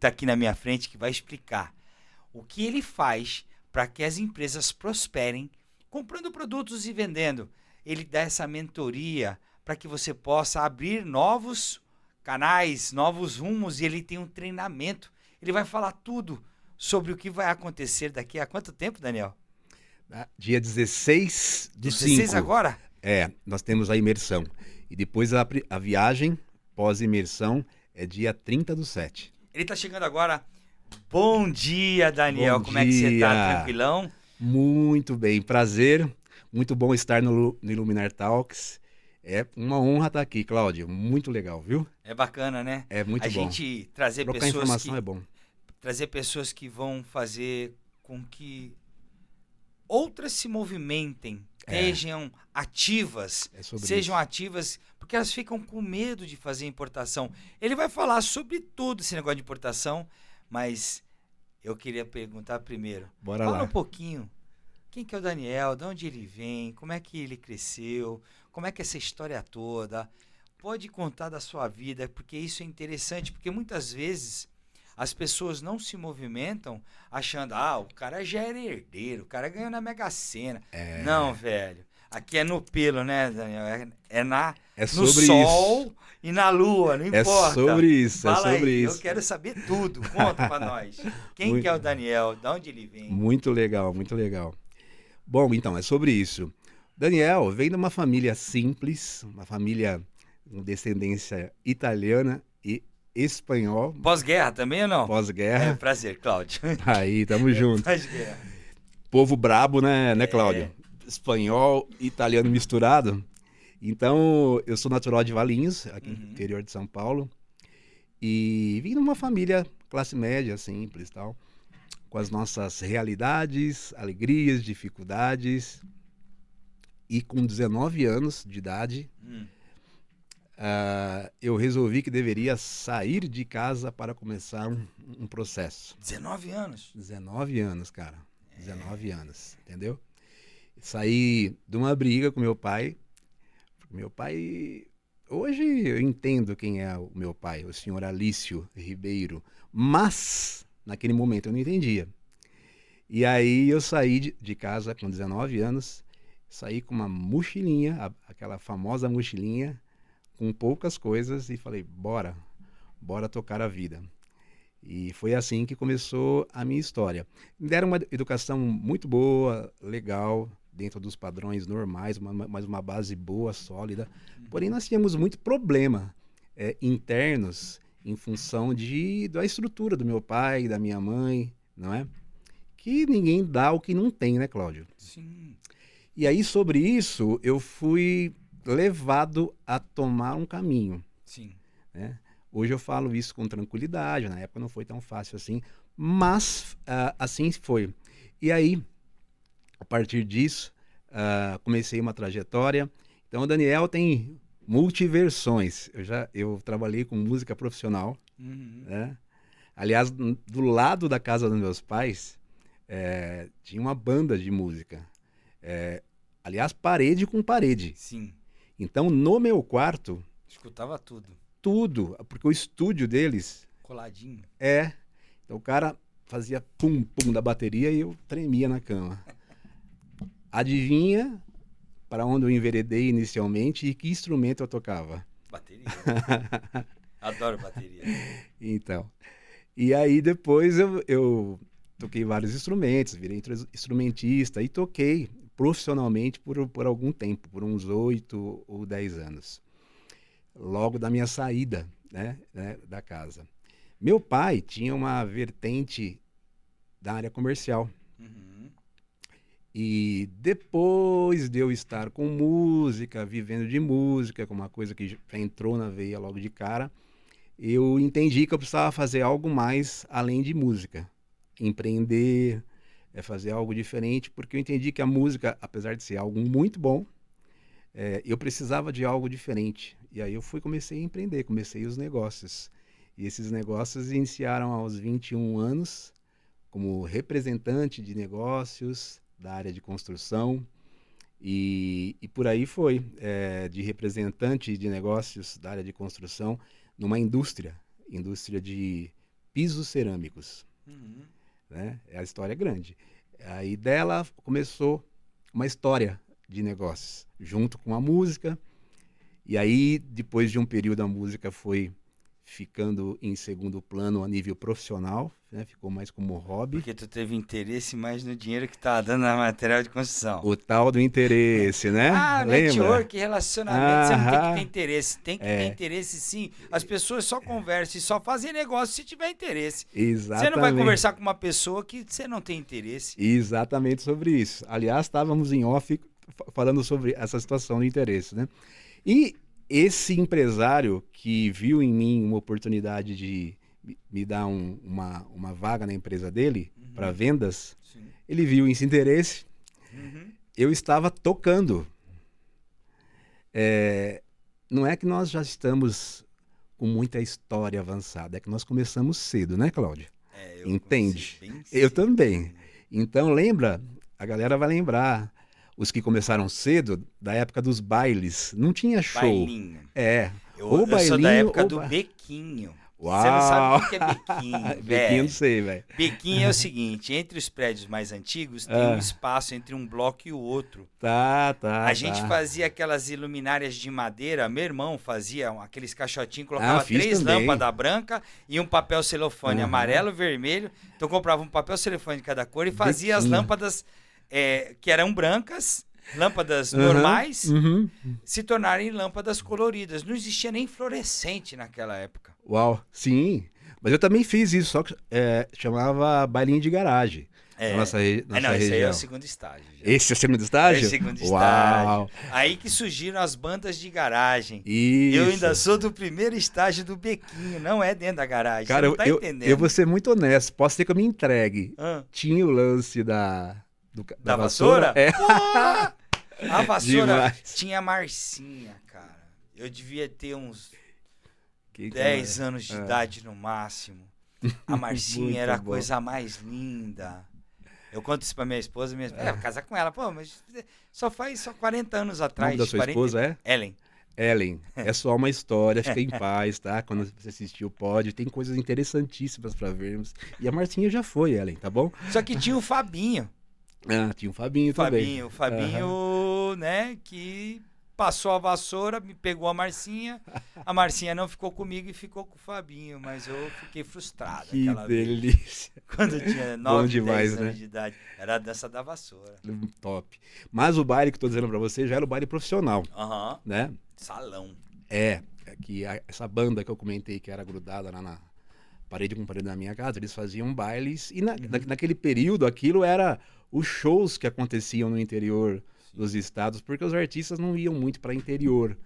está aqui na minha frente que vai explicar o que ele faz para que as empresas prosperem comprando produtos e vendendo. Ele dá essa mentoria para que você possa abrir novos canais, novos rumos, e ele tem um treinamento. Ele vai falar tudo sobre o que vai acontecer daqui a quanto tempo, Daniel? Dia 16 do Dia 16 5. agora? Nós temos a imersão. E depois a viagem pós-imersão é dia 30 do 7. Ele está chegando agora. Bom dia, Daniel. Bom Como é que você está? dia! Tranquilão? Muito bem, prazer. Muito bom estar no Iluminar Talks. É uma honra estar aqui, Cláudio. Muito legal, viu? É bacana, né? É muito A bom. gente trazer Trocar pessoas informação que é bom. trazer pessoas que vão fazer com que outras se movimentem, sejam ativas, É sobre sejam isso. ativas, porque elas ficam com medo de fazer importação. Ele vai falar sobre tudo esse negócio de importação, mas eu queria perguntar primeiro. Bora Fala lá. um pouquinho. Quem que é o Daniel? De onde ele vem? Como é que ele cresceu? Como é que é essa história toda? Pode contar da sua vida, porque isso é interessante, porque muitas vezes as pessoas não se movimentam achando, o cara já era herdeiro, o cara ganhou na Mega Sena. Não, velho. Aqui é no pelo, né, Daniel? É No sobre sol isso. e na lua, não É importa. sobre isso, é Fala sobre aí, eu isso. quero saber tudo. Conta pra nós. Quem que é o Muito, Daniel? De onde ele vem? muito legal, muito legal. Bom, então, é sobre isso. Daniel vem de uma família simples, uma família com descendência italiana e espanhol, Pós-guerra também ou não? É, pós-guerra. prazer, Cláudio. Aí, tamo junto. Pós-guerra. Povo brabo, né, Cláudio? Espanhol e italiano misturado. Então, eu sou natural de Valinhos, aqui no interior de São Paulo, e vim de uma família classe média, simples e tal, com as nossas realidades, alegrias, dificuldades. E com 19 anos de idade, eu resolvi que deveria sair de casa para começar um processo. 19 anos. 19 anos, cara. 19 anos, entendeu? Saí de uma briga com meu pai. Meu pai... Hoje eu entendo quem é o meu pai, o senhor Alício Ribeiro. Mas, naquele momento, eu não entendia. E aí eu saí de casa com 19 anos, saí com uma mochilinha, aquela famosa mochilinha, com poucas coisas, e falei, bora tocar a vida. E foi assim que começou a minha história. Me deram uma educação muito boa, legal, dentro dos padrões normais, mas uma base boa, sólida. Porém, nós tínhamos muito problema internos em função da estrutura do meu pai, da minha mãe, não é? Que ninguém dá o que não tem, né, Cláudio? Sim. E aí, sobre isso, eu fui levado a tomar um caminho, Sim. né? Hoje eu falo isso com tranquilidade, na época não foi tão fácil assim, mas assim foi. E aí, a partir disso, comecei uma trajetória. Então, o Daniel tem multiversões. Eu trabalhei com música profissional, né? Aliás, do lado da casa dos meus pais, tinha uma banda de música. Aliás, parede com parede. Sim. Então, no meu quarto, Escutava tudo. tudo, porque o estúdio deles Coladinho. Então o cara fazia pum, pum da bateria e eu tremia na cama. Adivinha para onde eu enveredei inicialmente e que instrumento eu tocava? Bateria. Adoro bateria. Então, e aí depois eu toquei vários instrumentos, virei instrumentista e toquei profissionalmente por algum tempo, por uns 8 ou 10 anos. Logo da minha saída, né, da casa. Meu pai tinha uma vertente da área comercial. E depois de eu estar com música, vivendo de música, com uma coisa que já entrou na veia logo de cara, eu entendi que eu precisava fazer algo mais além de música. Empreender, fazer algo diferente, porque eu entendi que a música, apesar de ser algo muito bom, eu precisava de algo diferente. E aí comecei a empreender, comecei os negócios. E esses negócios iniciaram aos 21 anos, como representante de negócios da área de construção. E por aí foi, de representante de negócios da área de construção, numa indústria de Pisos Cerâmicos, Uhum. né? A história é grande. Aí dela começou uma história de negócios, junto com a música. E aí, depois de um período, a música foi ficando em segundo plano a nível profissional, né? Ficou mais como hobby. Porque tu teve interesse mais no dinheiro que tá dando na material de construção. O tal do interesse, né? Ah, Lembra? network, relacionamento, você não tem que ter Aham, interesse. Tem que ter interesse sim. As pessoas só conversam e só fazem negócio se tiver interesse. Você não vai exatamente. conversar com uma pessoa que você não tem interesse. Exatamente sobre isso. Aliás, estávamos em off falando sobre essa situação do interesse, né? E esse empresário que viu em mim uma oportunidade de me dar uma vaga na empresa dele para vendas, Sim. ele viu esse interesse. Uhum. Eu estava tocando. Não é que nós já estamos com muita história avançada, é que nós começamos cedo, né, Cláudio? É, eu Entende? comecei bem Eu cedo. também. Então, lembra? A galera vai lembrar. Os que começaram cedo, da época dos bailes. Não tinha show. Bailinho. É. Eu Ou sou da bailinho época ou do bequinho. Você não sabe Uau! o que é bequinho, Bequinho, não velho. sei, velho. Bequinho é o seguinte, entre os prédios mais antigos tem um espaço entre um bloco e o outro. Tá. A gente fazia aquelas iluminárias de madeira, meu irmão fazia aqueles caixotinhos, colocava fiz 3 também. lâmpadas brancas e um papel celofane amarelo, vermelho. Então comprava um papel celofane de cada cor e fazia as Bequinho. lâmpadas que eram brancas, lâmpadas normais, Uhum. se tornarem lâmpadas coloridas. Não existia nem fluorescente naquela época. Uau, sim. Mas eu também fiz isso, só que chamava bailinho de garagem. Na nossa Não, esse aí é região. o segundo estágio. Já. Esse é o segundo estágio? É o segundo Uau! estágio. Aí que surgiram as bandas de garagem. Isso. Eu ainda sou do primeiro estágio do bequinho, não é dentro da garagem. Cara, você não tá entendendo. eu vou ser muito honesto, posso ser que eu me entregue. Ah, Tinha o lance da da vassoura? É. Porra! A vassoura Demais. tinha a Marcinha, cara. Eu devia ter uns Que 10 anos de idade no máximo. A Marcinha Muito era a bom. coisa mais linda. Eu conto isso pra minha esposa, casar com ela. Pô, mas só faz 40 anos O atrás. nome da sua 40... esposa é? Ellen. Ellen. É só uma história, fica em paz, tá? Quando você assistiu, pode. Tem coisas interessantíssimas pra vermos. E a Marcinha já foi, Ellen, tá bom? Só que tinha o Fabinho. Ah, tinha o Fabinho também. O Fabinho, né, que passou a vassoura, me pegou a Marcinha. A Marcinha não ficou comigo e ficou com o Fabinho, mas eu fiquei frustrado Que aquela vez. delícia. Quando eu tinha Bom 9, demais, 10 anos né? de idade. Era a dança da vassoura. Top. Mas o baile que eu tô dizendo pra você já era o baile profissional, Aham. né? Salão. Essa banda que eu comentei que era grudada lá na parede com parede da minha casa, eles faziam bailes e naquele período aquilo era os shows que aconteciam no interior dos estados, porque os artistas não iam muito para interior,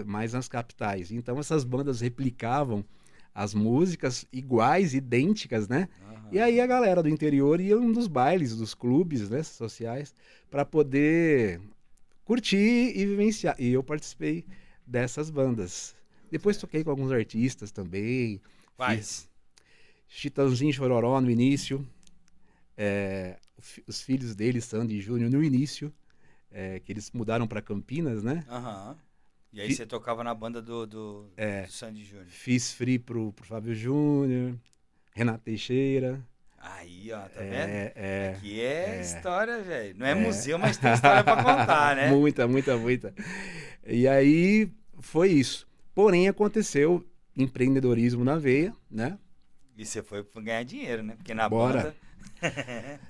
mais nas capitais. Então essas bandas replicavam as músicas iguais, idênticas, né? E aí a galera do interior ia nos bailes, dos clubes, né, sociais, para poder curtir e vivenciar. E eu participei dessas bandas. Depois toquei com alguns artistas também. Quais? Chitãozinho e Chororó no início. Os filhos deles, Sandy e Júnior, no início. Que eles mudaram para Campinas, né? Aham. E aí você tocava na banda do Sandy Júnior. Fiz free pro Fábio Júnior, Renato Teixeira. Aí, ó, tá vendo? Aqui é. História, velho. Não é museu, mas tem história pra contar, né? Muita. E aí foi isso. Porém, aconteceu empreendedorismo na veia, né? E você foi ganhar dinheiro, né? Porque na Bora. banda...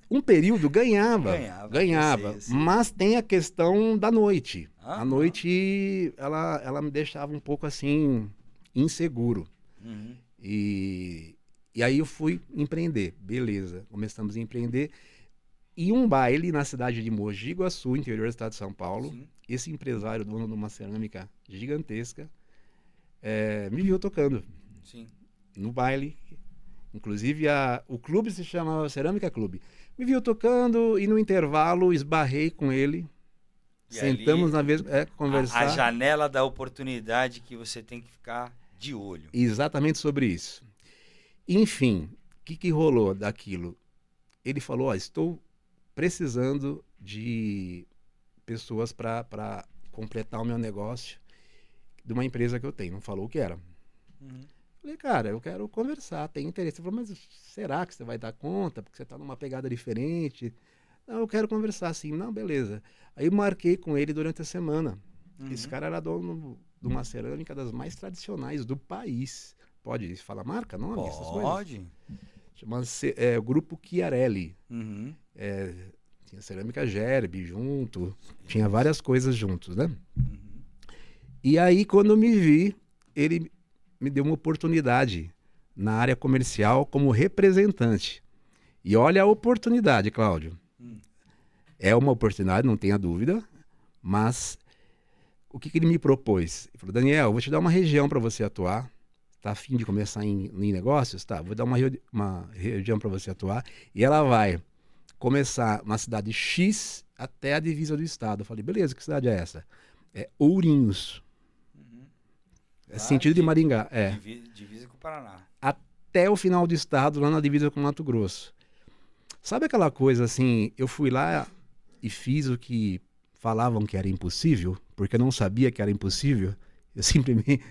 Um período ganhava, eu sei. mas tem a questão da noite. Ah, A noite, ela me deixava um pouco assim, inseguro. Uhum. E aí eu fui empreender, beleza, começamos a empreender. E um baile na cidade de Mogi Guaçu, interior do estado de São Paulo, Sim. esse empresário, dono de uma cerâmica gigantesca, me viu tocando Sim. no baile. Inclusive, o clube se chama Cerâmica Clube. Me viu tocando e no intervalo esbarrei com ele. E Sentamos ali, na vez conversar. A janela da oportunidade que você tem que ficar de olho. Exatamente sobre isso. Enfim, o que rolou daquilo? Ele falou, estou precisando de pessoas para completar o meu negócio de uma empresa que eu tenho. Não falou o que era. Uhum. Falei, cara, eu quero conversar, tem interesse. Ele falou, mas será que você vai dar conta? Porque você tá numa pegada diferente. Não, eu quero conversar assim. Não, beleza. Aí eu marquei com ele durante a semana. Esse cara era dono de uma cerâmica das mais tradicionais do país. Pode falar marca, nome, essas coisas? Pode. Chama-se o Grupo Chiarelli. Uhum. Tinha cerâmica Gerbe junto, tinha várias coisas juntos, né? Uhum. E aí, quando eu me vi, ele me deu uma oportunidade na área comercial como representante. E olha a oportunidade, Cláudio. É uma oportunidade, não tenha dúvida, mas o que ele me propôs? Ele falou, Daniel, eu vou te dar uma região para você atuar. Tá a fim de começar em negócios? Tá, vou dar uma região para você atuar. E ela vai começar na cidade X até a divisa do estado. Eu falei, beleza, que cidade é essa? É Ourinhos. É sentido de Maringá. Divisa com o Paraná. Até o final do estado, lá na divisa com Mato Grosso. Sabe aquela coisa assim, eu fui lá e fiz o que falavam que era impossível, porque eu não sabia que era impossível. Eu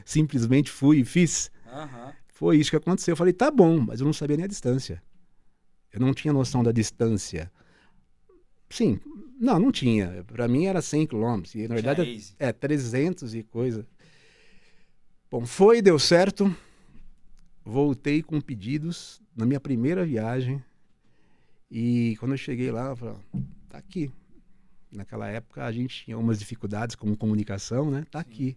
simplesmente fui e fiz. Uhum. Foi isso que aconteceu. Eu falei, tá bom, mas eu não sabia nem a distância. Eu não tinha noção da distância. Sim, não tinha. Para mim era 100 quilômetros. E na verdade é 300 e coisa. Bom, deu certo. Voltei com pedidos na minha primeira viagem. E quando eu cheguei lá, eu falei, tá aqui. Naquela época a gente tinha umas dificuldades como comunicação, né? Tá aqui.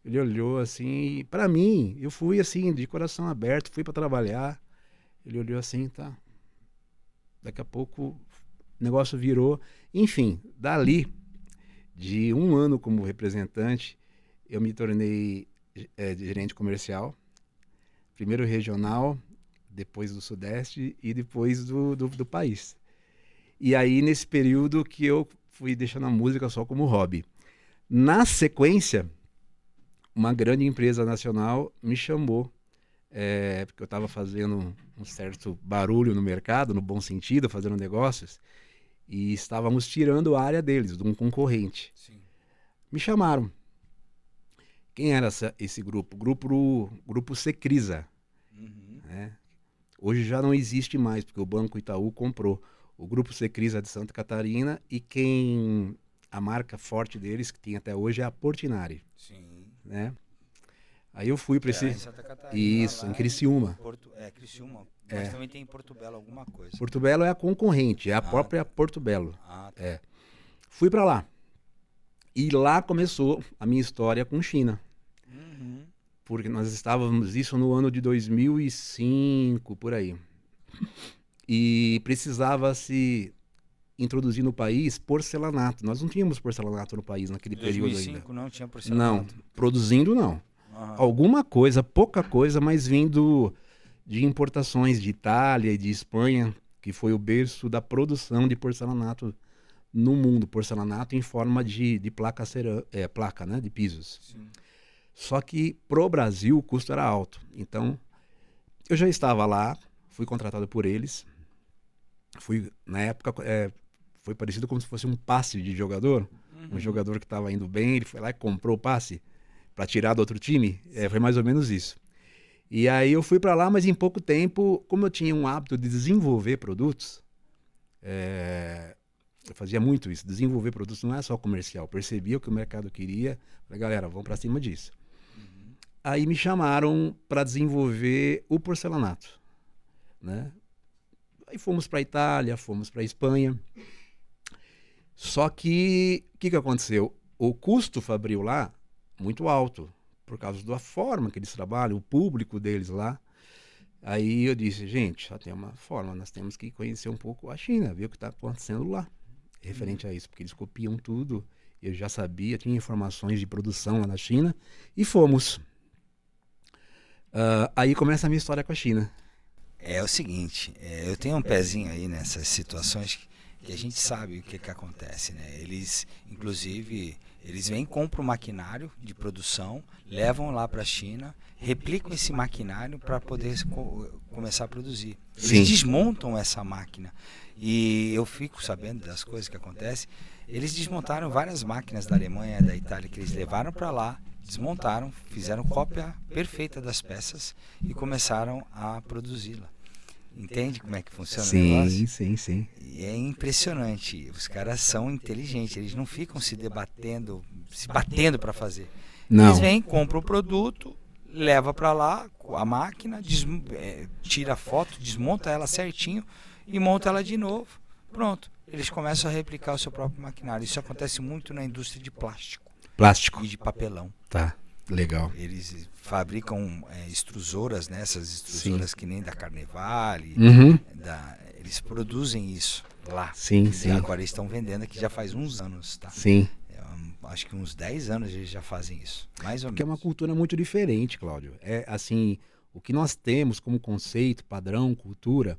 Ele olhou assim, e pra mim, eu fui assim, de coração aberto, fui para trabalhar. Ele olhou assim, tá. Daqui a pouco o negócio virou. Enfim, dali, de 1 ano como representante, eu me tornei gerente comercial. Primeiro regional, depois do Sudeste e depois do país. E aí, nesse período que eu fui deixando a música só como hobby. Na sequência, uma grande empresa nacional me chamou, porque eu estava fazendo um certo barulho no mercado, no bom sentido, fazendo negócios, e estávamos tirando a área deles, de um concorrente. Sim. Me chamaram. Quem era esse grupo? Grupo Secrisa. Uhum. Hoje já não existe mais, porque o Banco Itaú comprou. O Grupo Secrisa de Santa Catarina e a marca forte deles, que tem até hoje, é a Portinari. Sim. Né? Aí eu fui para esse... Em Santa Catarina. Isso, em Criciúma. Criciúma. Mas também tem em Porto Belo alguma coisa. Porto Belo é a concorrente, é a própria Porto Belo. Ah, tá. Fui para lá. E lá começou a minha história com China. Uhum. Porque nós estávamos, isso no ano de 2005, por aí. E precisava se introduzir no país porcelanato. Nós não tínhamos porcelanato no país naquele período ainda. Em 2005 não tinha porcelanato? Não, produzindo não. Uhum. Alguma coisa, pouca coisa, mas vindo de importações de Itália e de Espanha, que foi o berço da produção de porcelanato no mundo. Porcelanato em forma de placa, placa, né, de pisos. Sim. Só que pro Brasil o custo era alto. Então, eu já estava lá, fui contratado por eles. Na época, foi parecido como se fosse um passe de jogador. Uhum. Um jogador que estava indo bem, ele foi lá e comprou o passe para tirar do outro time. Foi mais ou menos isso. E aí eu fui para lá, mas em pouco tempo, como eu tinha um hábito de desenvolver produtos, eu fazia muito isso. Desenvolver produtos não é só comercial. Percebia o que o mercado queria. Falei, galera, vamos para cima disso. Uhum. Aí me chamaram para desenvolver o porcelanato, né? Aí fomos para a Itália, fomos para a Espanha. Só que, o que aconteceu? O custo fabril lá, muito alto, por causa da forma que eles trabalham, o público deles lá. Aí eu disse, gente, só tem uma forma, nós temos que conhecer um pouco a China, ver o que está acontecendo lá, referente a isso, porque eles copiam tudo. Eu já sabia, tinha informações de produção lá na China, e fomos. Aí começa a minha história com a China. É o seguinte, eu tenho um pezinho aí nessas situações que a gente sabe o que acontece, né? Eles, inclusive, eles vêm, compram o maquinário de produção, levam lá para a China, replicam esse maquinário para poder começar a produzir. Eles Sim. desmontam essa máquina. E eu fico sabendo das coisas que acontecem. Eles desmontaram várias máquinas da Alemanha, da Itália, que eles levaram para lá, desmontaram, fizeram cópia perfeita das peças e começaram a produzi-la. Entende como é que funciona o negócio? Sim. E é impressionante. Os caras são inteligentes, eles não ficam se batendo para fazer. Não. Eles vêm, compram o produto, leva para lá a máquina, tira a foto, desmonta ela certinho e monta ela de novo. Pronto. Eles começam a replicar o seu próprio maquinário. Isso acontece muito na indústria de plástico Plástico. e de papelão. Tá, legal. Eles fabricam extrusoras, né? Essas extrusoras que nem da Carnevale. Eles produzem isso lá. Sim. E agora eles estão vendendo aqui já faz uns anos, tá? Sim. Acho que uns 10 anos eles já fazem isso. Mais ou Porque é uma menos. cultura muito diferente, Cláudio. É assim, o que nós temos como conceito, padrão, cultura,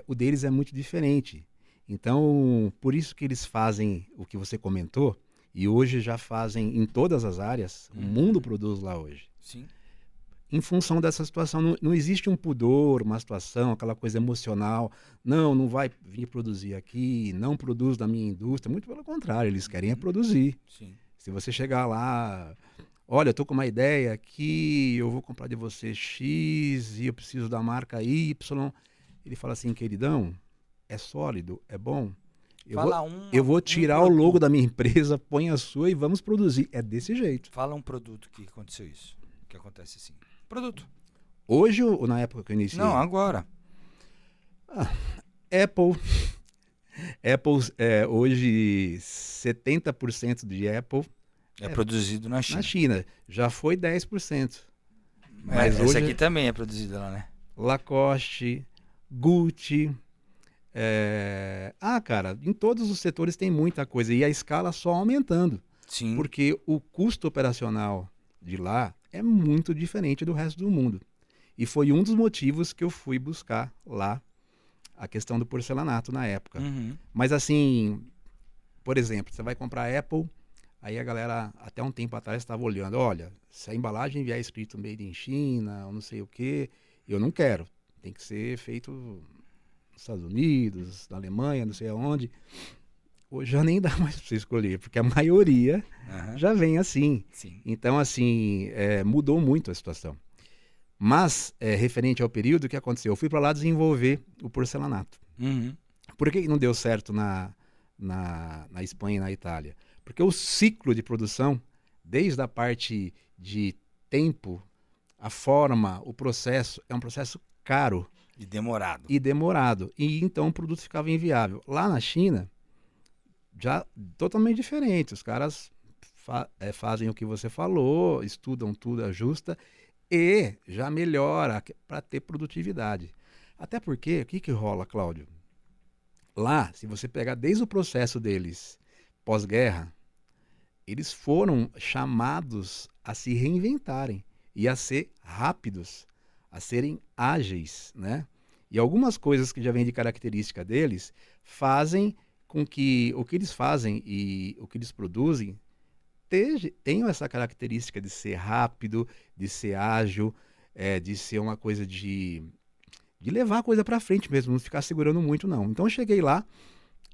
o deles é muito diferente. Então, por isso que eles fazem o que você comentou, e hoje já fazem em todas as áreas, o mundo produz lá hoje. Sim. Em função dessa situação, não existe um pudor, uma situação, aquela coisa emocional. Não vai vir produzir aqui, não produz na minha indústria. Muito pelo contrário, eles querem produzir. Sim. Se você chegar lá, olha, eu tô com uma ideia aqui, eu vou comprar de você X e eu preciso da marca Y. Ele fala assim, queridão, é sólido, é bom. Eu vou tirar o logo da minha empresa, põe a sua e vamos produzir. É desse jeito. Fala um produto que aconteceu isso. Que acontece assim. Produto. Hoje ou na época que eu iniciei? Não, agora. Apple, hoje 70% de Apple é produzido na China. Na China. Já foi 10%. Mas essa aqui também é produzida lá, né? Lacoste, Gucci. Cara, em todos os setores tem muita coisa. E a escala só aumentando. Sim. Porque o custo operacional de lá é muito diferente do resto do mundo. E foi um dos motivos que eu fui buscar lá a questão do porcelanato na época. Mas assim, por exemplo, você vai comprar Apple, aí a galera até um tempo atrás estava olhando, olha, se a embalagem vier escrito Made in China, ou não sei o que, eu não quero. Tem que ser feito nos Estados Unidos, na Alemanha, não sei aonde. Hoje já nem dá mais para você escolher, porque a maioria já vem assim. Sim. Então, assim, mudou muito a situação. Mas, referente ao período, o que aconteceu? Eu fui para lá desenvolver o porcelanato. Por que não deu certo na Espanha e na Itália? Porque o ciclo de produção, desde a parte de tempo, a forma, o processo, é um processo caro. E demorado. E então o produto ficava inviável. Lá na China, já totalmente diferente. Os caras fazem o que você falou, estudam tudo, ajusta e já melhora para ter produtividade. Até porque, o que rola, Cláudio? Lá, se você pegar desde o processo deles pós-guerra, eles foram chamados a se reinventarem e a ser rápidos, a serem ágeis, né? E algumas coisas que já vêm de característica deles fazem com que o que eles fazem e o que eles produzem tenham essa característica de ser rápido, de ser ágil, de ser uma coisa de levar a coisa para frente mesmo, não ficar segurando muito não. Então eu cheguei lá,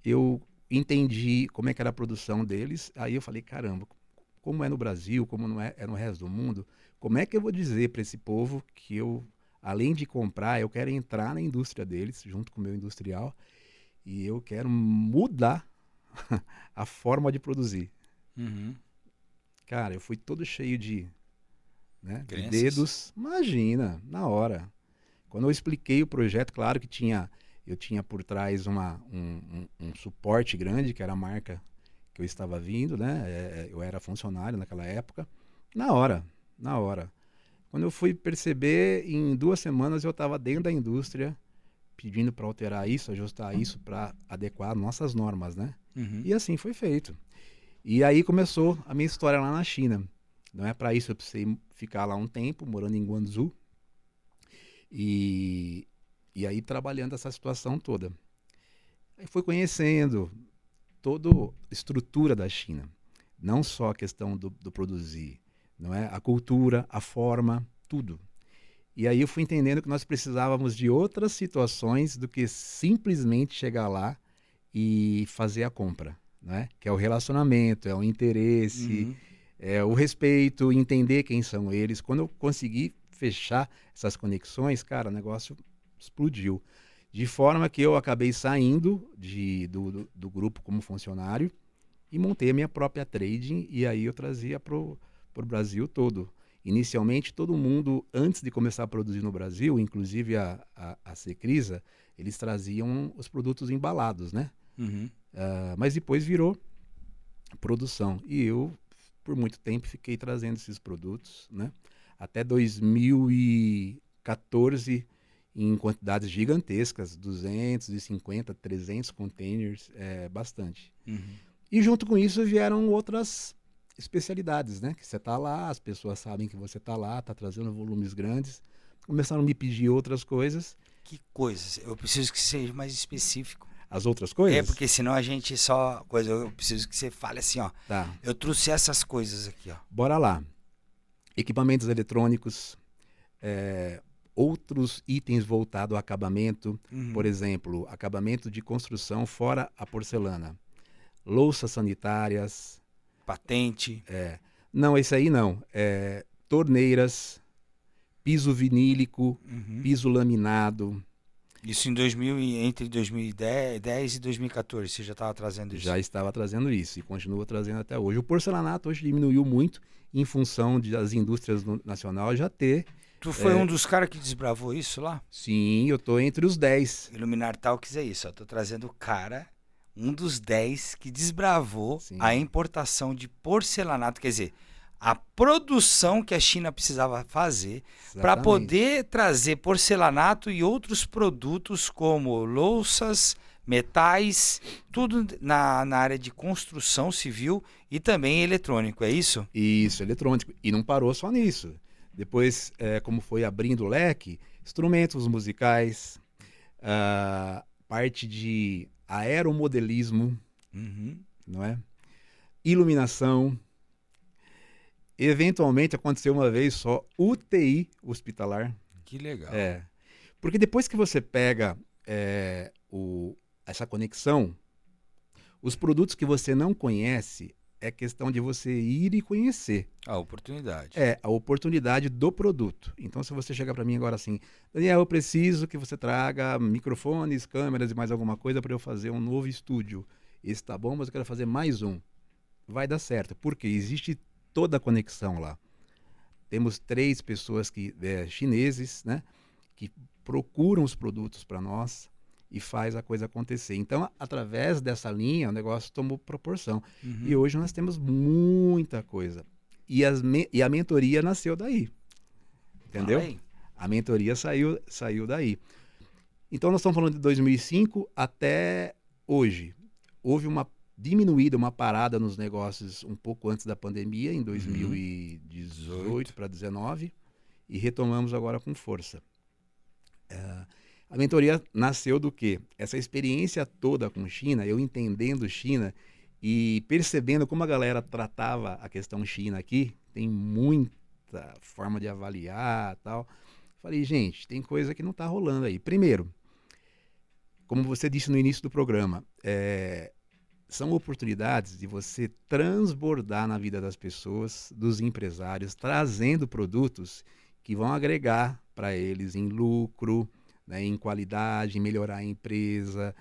eu entendi como é que era a produção deles, aí eu falei, caramba, como é no Brasil, como não é no resto do mundo, como é que eu vou dizer para esse povo que eu, além de comprar, eu quero entrar na indústria deles, junto com o meu industrial, e eu quero mudar a forma de produzir. Cara, eu fui todo cheio de dedos. Imagina, na hora. Quando eu expliquei o projeto, claro que eu tinha por trás um suporte grande, que era a marca que eu estava vindo, né? Eu era funcionário naquela época. Na hora. Quando eu fui perceber, em 2 semanas eu estava dentro da indústria, pedindo para alterar isso, ajustar isso para adequar nossas normas, né? E assim foi feito. E aí começou a minha história lá na China. Não é para isso eu precisei ficar lá um tempo, morando em Guangzhou. E aí trabalhando essa situação toda. Aí fui conhecendo toda a estrutura da China. Não só a questão do produzir, não é? A cultura, a forma, tudo. E aí eu fui entendendo que nós precisávamos de outras situações do que simplesmente chegar lá e fazer a compra, né? Que é o relacionamento, é o interesse, Uhum. é o respeito, entender quem são eles. Quando eu consegui fechar essas conexões, cara, o negócio explodiu. De forma que eu acabei saindo do grupo como funcionário e montei a minha própria trading e aí eu trazia pro Brasil todo. Inicialmente, todo mundo, antes de começar a produzir no Brasil, inclusive a Secrisa, eles traziam os produtos embalados, né? Uhum. Mas depois virou produção. E eu, por muito tempo, fiquei trazendo esses produtos, né? Até 2014, em quantidades gigantescas, 250, 300 containers, bastante. Uhum. E junto com isso vieram outras especialidades, né? Que você tá lá, as pessoas sabem que você tá lá, tá trazendo volumes grandes. Começaram a me pedir outras coisas. Que coisas? Eu preciso que seja mais específico. As outras É, coisas? porque senão a gente só. Coisa, eu preciso que você fale assim, ó. Tá, Eu trouxe essas coisas aqui, ó. bora lá. Equipamentos eletrônicos, outros itens voltados ao acabamento, por Uhum. exemplo, acabamento de construção fora a porcelana. Louças sanitárias. Patente. Não, esse aí não. Torneiras, piso vinílico, Uhum. piso laminado. Isso em 2000, entre 2010 e 2014, você já estava trazendo isso? Já estava trazendo isso e continua trazendo até hoje. O porcelanato hoje diminuiu muito em função das indústrias nacionais já ter. Tu foi um dos caras que desbravou isso lá? Sim, eu estou entre os 10. Iluminar Talks é isso, ó. Tô trazendo o cara, um dos 10 que desbravou a Sim, importação de porcelanato, quer dizer, a produção que a China precisava fazer para exatamente. poder trazer porcelanato e outros produtos como louças, metais, tudo na área de construção civil e também eletrônico, é isso? Isso, eletrônico. E não parou só nisso. Depois, como foi abrindo o leque, instrumentos musicais, parte de aeromodelismo, Uhum. não é? Iluminação. Eventualmente aconteceu uma vez só UTI hospitalar. Que legal. É. Porque depois que você pega essa conexão, os produtos que você não conhece, é questão de você ir e conhecer. A oportunidade. É a oportunidade do produto. Então, se você chegar para mim agora assim, Daniel, eu preciso que você traga microfones, câmeras e mais alguma coisa para eu fazer um novo estúdio. Esse tá bom, mas eu quero fazer mais um. Vai dar certo, porque existe toda a conexão lá. Temos 3 pessoas chineses, né, que procuram os produtos para nós e faz a coisa acontecer. Então, através dessa linha, o negócio tomou proporção. E Uhum. hoje nós temos muita coisa. E a mentoria nasceu daí, Fala entendeu? aí. A mentoria saiu daí. Então, nós estamos falando de 2005 até hoje. Houve uma diminuída, uma parada nos negócios um pouco antes da pandemia, em Uhum. 2018 18. para 2019, e retomamos agora com força. A mentoria nasceu do quê? Essa experiência toda com China, eu entendendo China e percebendo como a galera tratava a questão China aqui, tem muita forma de avaliar tal. Falei, gente, tem coisa que não está rolando aí. Primeiro, como você disse no início do programa, são oportunidades de você transbordar na vida das pessoas, dos empresários, trazendo produtos que vão agregar para eles em lucro, né, em qualidade, em melhorar a empresa,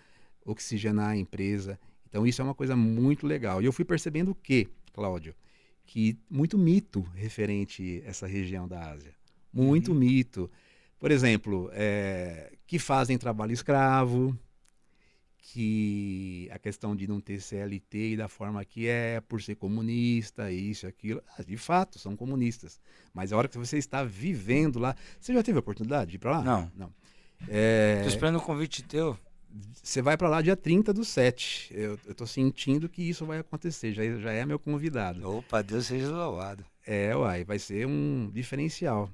oxigenar a empresa. Então isso é uma coisa muito legal. E eu fui percebendo que, Cláudio, que muito mito referente a essa região da Ásia. Muito Uhum. mito. Por exemplo, que fazem trabalho escravo, que a questão de não ter CLT e da forma que é, por ser comunista, isso, aquilo, de fato, são comunistas. Mas a hora que você está vivendo lá, você já teve a oportunidade de ir para lá? Não. Não. Tô esperando um convite teu. Você vai para lá dia 30/7. Eu estou sentindo que isso vai acontecer, já é meu convidado. Opa, Deus seja louvado. Uai, vai ser um diferencial.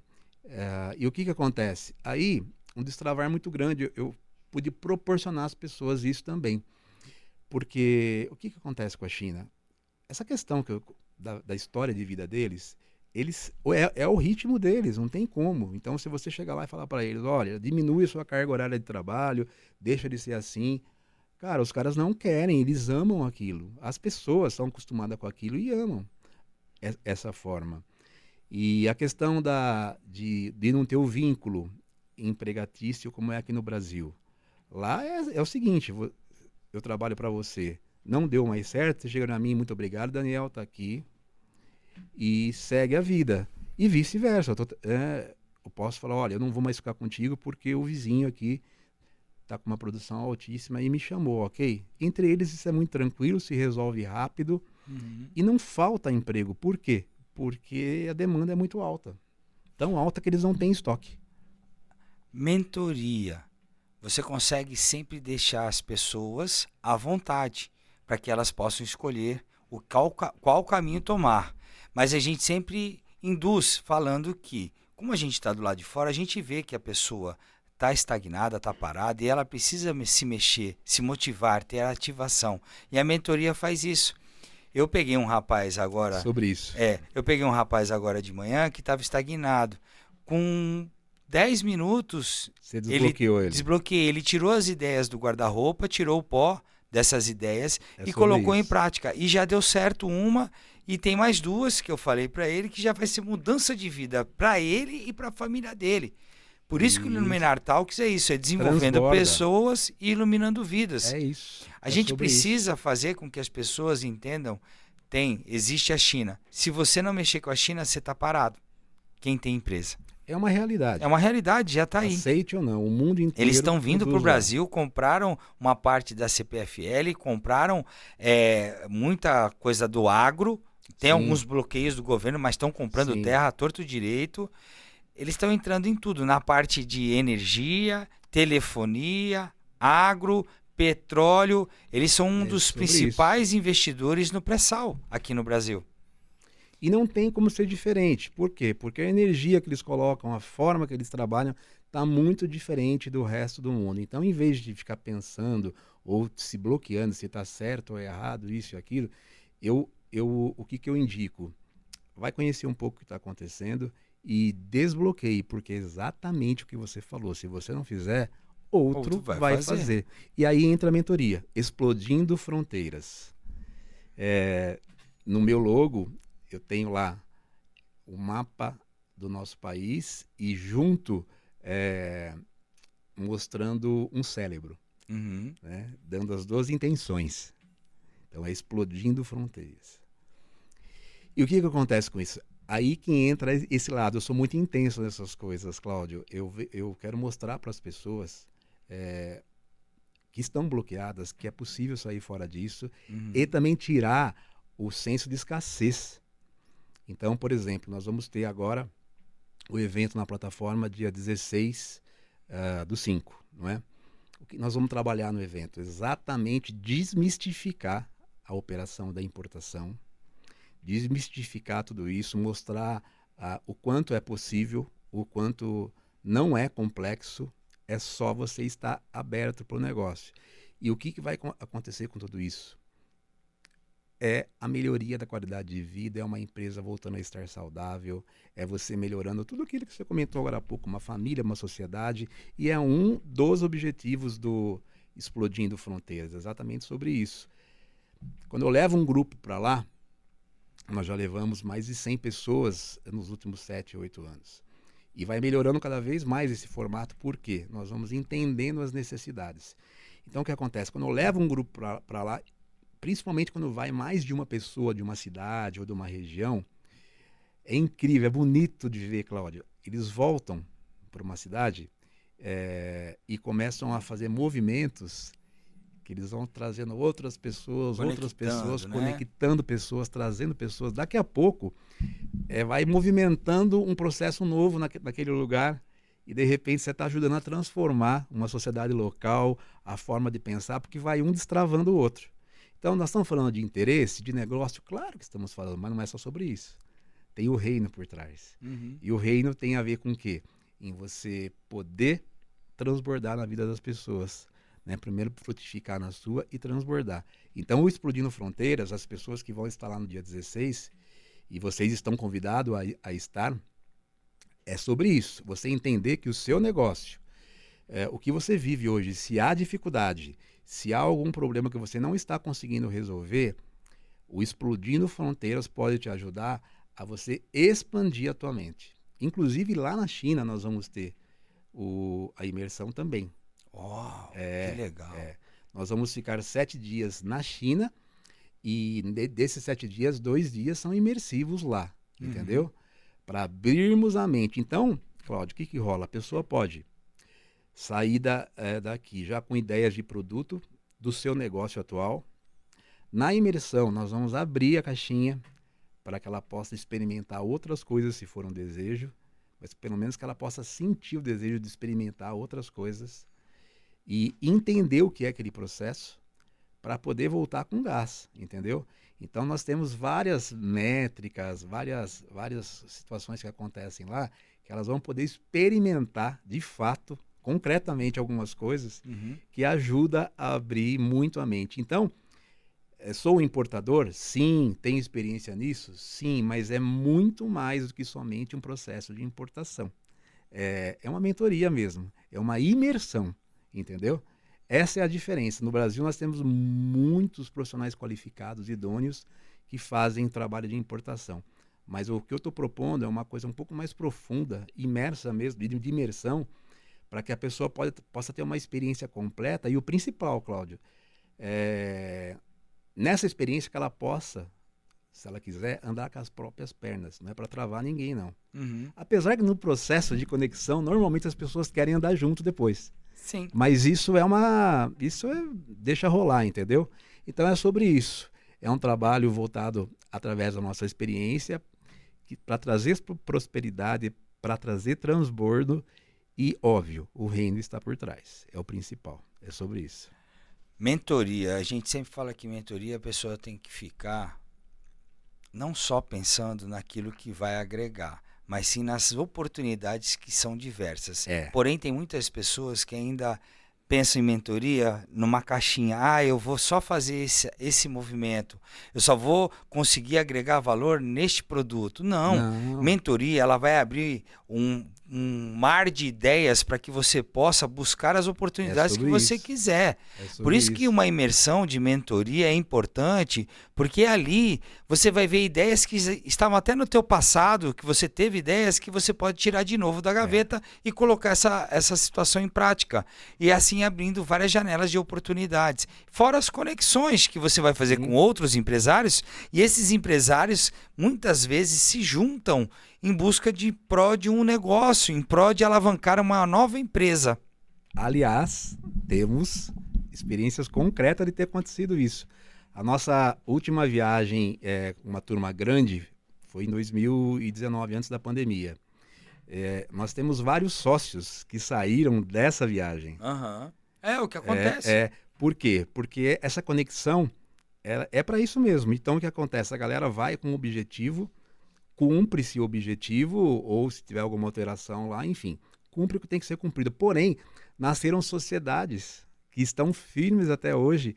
E o que acontece? Aí, um destravar muito grande. Eu pude proporcionar às pessoas isso também. Porque o que acontece com a China? Essa questão da história de vida deles, é o ritmo deles, não tem como. Então, se você chegar lá e falar para eles, olha, diminui a sua carga horária de trabalho, deixa de ser assim. Cara, os caras não querem, eles amam aquilo. As pessoas são acostumadas com aquilo e amam essa forma. E a questão de não ter o vínculo empregatício como é aqui no Brasil. Lá é o seguinte, eu trabalho para você, não deu mais certo, você chega na mim, muito obrigado, Daniel, tá aqui, e segue a vida. E vice-versa. Eu posso falar, olha, eu não vou mais ficar contigo porque o vizinho aqui tá com uma produção altíssima e me chamou, ok? Entre eles isso é muito tranquilo, se resolve rápido e não falta emprego. Por quê? Porque a demanda é muito alta. Tão alta que eles não têm estoque. Mentoria. Você consegue sempre deixar as pessoas à vontade para que elas possam escolher qual caminho tomar. Mas a gente sempre induz falando que, como a gente está do lado de fora, a gente vê que a pessoa está estagnada, está parada e ela precisa se mexer, se motivar, ter ativação. E a mentoria faz isso. Eu peguei um rapaz agora... Sobre isso. Eu peguei um rapaz agora de manhã que estava estagnado. Com 10 minutos... Você desbloqueou ele. Desbloqueei. Ele tirou as ideias do guarda-roupa, tirou o pó dessas ideias e colocou em prática. E já deu certo uma e tem mais duas que eu falei para ele que já vai ser mudança de vida para ele e para a família dele. Por isso que o Iluminar Talks é isso, é desenvolvendo pessoas e iluminando vidas. É isso. A gente precisa fazer com que as pessoas entendam, existe a China. Se você não mexer com a China, você está parado. Quem tem empresa. É uma realidade. É uma realidade, já está aí. Aceite ou não, o mundo inteiro. Eles estão vindo para o Brasil, compraram uma parte da CPFL, compraram muita coisa do agro, tem alguns bloqueios do governo, mas estão comprando terra à torto direito. Eles estão entrando em tudo, na parte de energia, telefonia, agro, petróleo. Eles são um dos principais investidores no pré-sal aqui no Brasil. E não tem como ser diferente. Por quê? Porque a energia que eles colocam, a forma que eles trabalham, está muito diferente do resto do mundo. Então, em vez de ficar pensando ou se bloqueando se está certo ou errado, isso e aquilo, o que eu indico? Vai conhecer um pouco o que está acontecendo e desbloqueie, porque é exatamente o que você falou. Se você não fizer, outro vai fazer. E aí entra a mentoria, Explodindo Fronteiras. No meu logo, eu tenho lá o mapa do nosso país e junto mostrando um cérebro, né? Dando as duas intenções. Então é Explodindo Fronteiras. E o que acontece com isso? Aí que entra esse lado. Eu sou muito intenso nessas coisas, Cláudio. Eu quero mostrar para as pessoas que estão bloqueadas que é possível sair fora disso e também tirar o senso de escassez. Então, por exemplo, nós vamos ter agora o evento na plataforma dia 16/5, não é? O que nós vamos trabalhar no evento? Exatamente desmistificar a operação da importação, desmistificar tudo isso, mostrar o quanto é possível, o quanto não é complexo, é só você estar aberto para o negócio. E o que vai acontecer com tudo isso? É a melhoria da qualidade de vida, é uma empresa voltando a estar saudável, é você melhorando tudo aquilo que você comentou agora há pouco, uma família, uma sociedade, e é um dos objetivos do Explodindo Fronteiras, exatamente sobre isso. Quando eu levo um grupo para lá, nós já levamos mais de 100 pessoas nos últimos 7, 8 anos. E vai melhorando cada vez mais esse formato, porque nós vamos entendendo as necessidades. Então, o que acontece? Quando eu levo um grupo para lá, principalmente quando vai mais de uma pessoa de uma cidade ou de uma região, é incrível, é bonito de ver, Cláudio. Eles voltam para uma cidade e começam a fazer movimentos que eles vão trazendo outras pessoas, né? Conectando pessoas, trazendo pessoas. Daqui a pouco vai movimentando um processo novo naquele lugar e de repente você está ajudando a transformar uma sociedade local, a forma de pensar, porque vai um destravando o outro. Então, nós estamos falando de interesse, de negócio, claro que estamos falando, mas não é só sobre isso. Tem o reino por trás. E o reino tem a ver com o quê? Em você poder transbordar na vida das pessoas, né? Primeiro frutificar na sua e transbordar. Então, o Explodindo Fronteiras, as pessoas que vão estar lá no dia 16, e vocês estão convidados a estar, é sobre isso. Você entender que o seu negócio, o que você vive hoje, se há dificuldade, se há algum problema que você não está conseguindo resolver, o Explodindo Fronteiras pode te ajudar a você expandir a tua mente. Inclusive, lá na China, nós vamos ter a imersão também. Que legal. Nós vamos ficar 7 dias na China e desses 7 dias, 2 dias são imersivos lá, entendeu? Para abrirmos a mente. Então, Cláudio, o que rola? A pessoa pode sair daqui já com ideias de produto do seu negócio atual. Na imersão, nós vamos abrir a caixinha para que ela possa experimentar outras coisas, se for um desejo, mas pelo menos que ela possa sentir o desejo de experimentar outras coisas e entender o que é aquele processo para poder voltar com gás, entendeu? Então, nós temos várias métricas, várias situações que acontecem lá, que elas vão poder experimentar, de fato, concretamente, algumas coisas que ajudam a abrir muito a mente. Então, sou um importador? Sim. Tenho experiência nisso? Sim, mas é muito mais do que somente um processo de importação. É uma mentoria mesmo, é uma imersão, entendeu? Essa é a diferença. No Brasil, nós temos muitos profissionais qualificados, idôneos, que fazem trabalho de importação. Mas o que eu estou propondo é uma coisa um pouco mais profunda, imersa mesmo, de imersão, para que a pessoa possa ter uma experiência completa. E o principal, Cláudio, nessa experiência que ela possa, se ela quiser, andar com as próprias pernas. Não é para travar ninguém, não. Apesar que no processo de conexão, normalmente as pessoas querem andar junto depois. Sim. Mas deixa rolar, entendeu? Então é sobre isso. É um trabalho voltado através da nossa experiência para trazer prosperidade, para trazer transbordo e, óbvio, o reino está por trás. É o principal. É sobre isso. Mentoria. A gente sempre fala que mentoria a pessoa tem que ficar não só pensando naquilo que vai agregar, mas sim nas oportunidades que são diversas. Porém, tem muitas pessoas que ainda pensam em mentoria numa caixinha. Eu vou só fazer esse movimento. Eu só vou conseguir agregar valor neste produto. Não. Mentoria, ela vai abrir um mar de ideias para que você possa buscar as oportunidades que você quiser. Por isso que uma imersão de mentoria é importante, porque ali você vai ver ideias que estavam até no teu passado, que você teve ideias que você pode tirar de novo da gaveta e colocar essa situação em prática. E assim abrindo várias janelas de oportunidades. Fora as conexões que você vai fazer com outros empresários, e esses empresários muitas vezes se juntam em busca de um negócio, em prol de alavancar uma nova empresa. Aliás, temos experiências concretas de ter acontecido isso. A nossa última viagem, uma turma grande, foi em 2019, antes da pandemia. Nós temos vários sócios que saíram dessa viagem. É o que acontece. Por quê? Porque essa conexão é para isso mesmo. Então, o que acontece? A galera vai com um objetivo, cumpre-se o objetivo, ou se tiver alguma alteração lá, enfim, cumpre o que tem que ser cumprido. Porém, nasceram sociedades que estão firmes até hoje,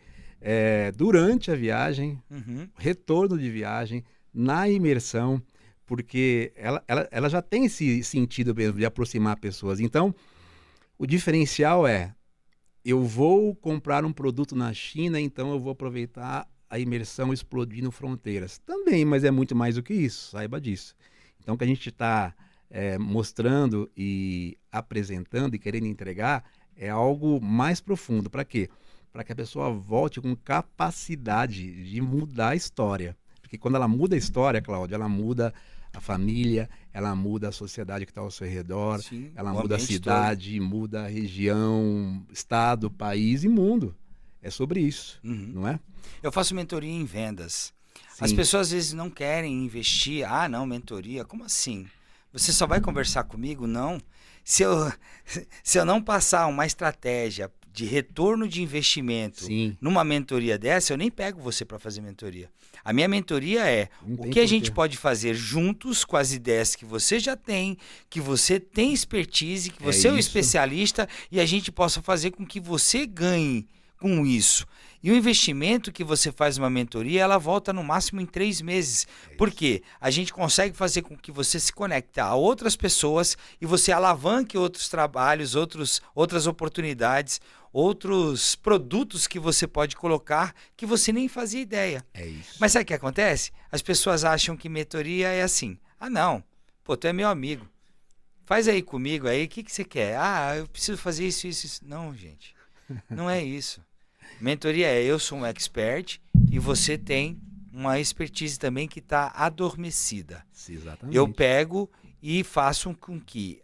durante a viagem, retorno de viagem, na imersão, porque ela já tem esse sentido mesmo de aproximar pessoas. Então, o diferencial eu vou comprar um produto na China, então eu vou aproveitar a imersão Explodindo Fronteiras. Também, mas é muito mais do que isso, saiba disso. Então, o que a gente está mostrando e apresentando e querendo entregar é algo mais profundo. Para quê? Para que a pessoa volte com capacidade de mudar a história. Porque quando ela muda a história, Cláudia, ela muda a família, ela muda a sociedade que está ao seu redor, ela muda a cidade, muda a região, estado, país e mundo. É sobre isso, não é? Eu faço mentoria em vendas. As pessoas às vezes não querem investir. Não, mentoria, como assim? Você só vai conversar comigo? Não. Se eu não passar uma estratégia de retorno de investimento Sim. numa mentoria dessa, eu nem pego você para fazer mentoria. A minha mentoria é Não o tem que a porquê. gente pode fazer juntos com as ideias que você já tem, que você tem expertise, que você é o isso. especialista e a gente possa fazer com que você ganhe com isso. E o investimento que você faz numa mentoria, ela volta no máximo em 3 meses. Por quê? A gente consegue fazer com que você se conecte a outras pessoas e você alavanque outros trabalhos, outras oportunidades, outros produtos que você pode colocar que você nem fazia ideia. É isso. Mas sabe o que acontece? As pessoas acham que mentoria é assim. Ah, não. Pô, tu é meu amigo. Faz aí comigo aí, o que você quer? Ah, eu preciso fazer isso, isso, isso. Não, gente. Não é isso. Mentoria é eu sou um expert e você tem uma expertise também que está adormecida. Sim, exatamente. Eu pego e faço com que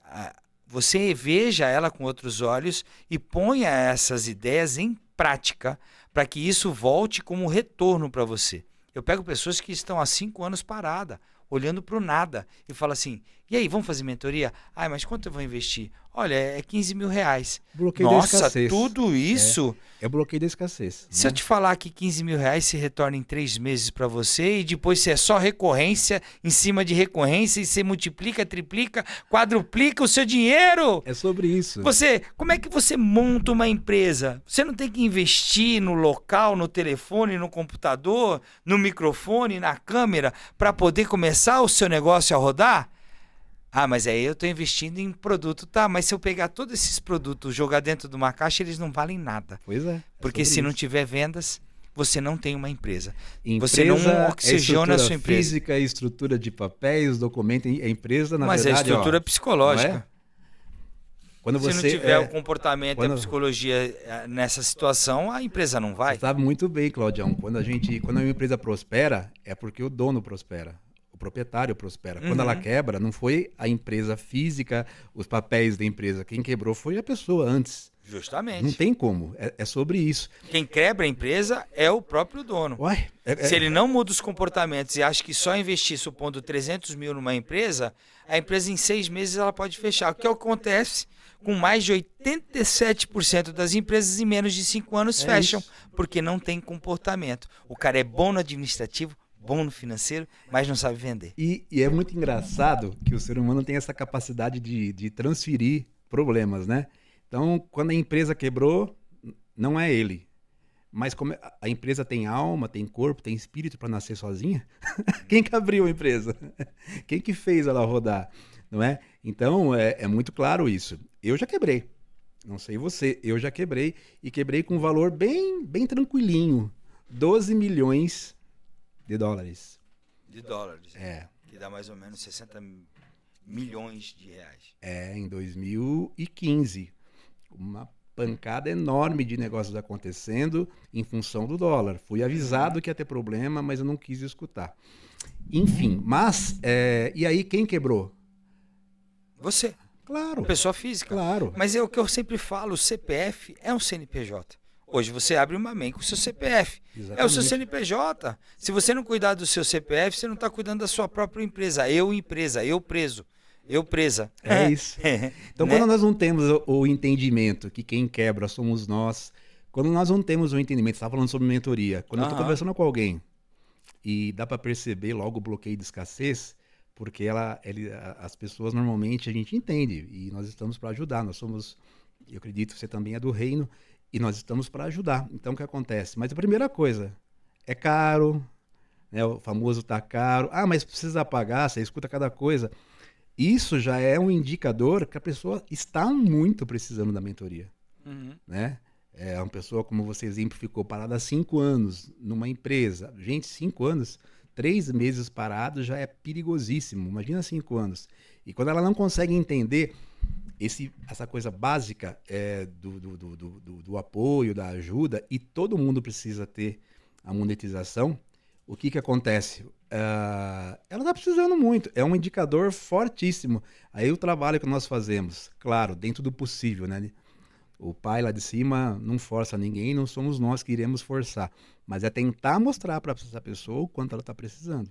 você veja ela com outros olhos e ponha essas ideias em prática para que isso volte como retorno para você. Eu pego pessoas que estão há 5 anos paradas, olhando para o nada e falo assim, e aí, vamos fazer mentoria? Ah, mas quanto eu vou investir? Olha, é 15 mil reais. Bloqueio da Nossa, escassez. tudo isso... É o bloqueio da escassez. Se eu te falar que 15 mil reais se retorna em 3 meses para você e depois se é só recorrência em cima de recorrência e você multiplica, triplica, quadruplica o seu dinheiro. É sobre isso. Como é que você monta uma empresa? Você não tem que investir no local, no telefone, no computador, no microfone, na câmera para poder começar o seu negócio a rodar? Ah, mas aí eu estou investindo em produto, tá? Mas se eu pegar todos esses produtos, jogar dentro de uma caixa, eles não valem nada. Pois é. Porque se isso. não tiver vendas, você não tem uma empresa. Empresa Você não oxigena a sua empresa. Física, estrutura de papéis, documento, a empresa, na mas verdade... é estrutura psicológica. Não é? Quando se você, não tiver o comportamento e a psicologia nessa situação, a empresa não vai. Você sabe muito bem, Claudião, quando uma empresa prospera, é porque o dono prospera. O proprietário prospera. Quando ela quebra, não foi a empresa física, os papéis da empresa. Quem quebrou foi a pessoa antes. Justamente. Não tem como. É sobre isso. Quem quebra a empresa é o próprio dono. Uai, Se ele não muda os comportamentos e acha que só investir supondo 300 mil numa empresa, a empresa em 6 meses ela pode fechar. O que acontece com mais de 87% das empresas em menos de 5 anos fecham, porque não tem comportamento. O cara é bom no administrativo, bom no financeiro, mas não sabe vender. E é muito engraçado que o ser humano tem essa capacidade de transferir problemas, né? Então, quando a empresa quebrou, não é ele. Mas como a empresa tem alma, tem corpo, tem espírito para nascer sozinha, quem que abriu a empresa? Quem que fez ela rodar? Não é? Então, é muito claro isso. Eu já quebrei. Não sei você, eu já quebrei. E quebrei com um valor bem, bem tranquilinho. 12 milhões de dólares. De dólares. É. Que dá mais ou menos 60 milhões de reais. Em 2015. Uma pancada enorme de negócios acontecendo em função do dólar. Fui avisado que ia ter problema, mas eu não quis escutar. Enfim, mas... e aí, quem quebrou? Você. Claro. Pessoa física. Claro. Mas é o que eu sempre falo, o CPF é um CNPJ. Hoje você abre uma MEI com o seu CPF. Exatamente. É o seu CNPJ. Se você não cuidar do seu CPF, você não está cuidando da sua própria empresa. Eu empresa, eu preso. Eu presa. É isso. Então, né? quando nós não temos o entendimento que quem quebra somos nós, quando nós não temos o entendimento, você estava falando sobre mentoria, quando eu estou conversando com alguém e dá para perceber logo o bloqueio de escassez, porque as pessoas normalmente a gente entende e nós estamos para ajudar. Nós somos, eu acredito que você também é do reino e nós estamos para ajudar. Então, o que acontece? Mas a primeira coisa, é caro, né? O famoso tá caro. Ah, mas precisa pagar, você escuta cada coisa. Isso já é um indicador que a pessoa está muito precisando da mentoria, né? É uma pessoa, como você exemplificou, parada há 5 anos numa empresa. Gente, 5 anos, 3 meses parado já é perigosíssimo. Imagina 5 anos. E quando ela não consegue entender essa coisa básica do apoio, da ajuda, e todo mundo precisa ter a monetização, o que acontece? Ela está precisando muito, é um indicador fortíssimo. Aí o trabalho que nós fazemos, claro, dentro do possível, né? O pai lá de cima não força ninguém, não somos nós que iremos forçar, mas é tentar mostrar para essa pessoa o quanto ela está precisando.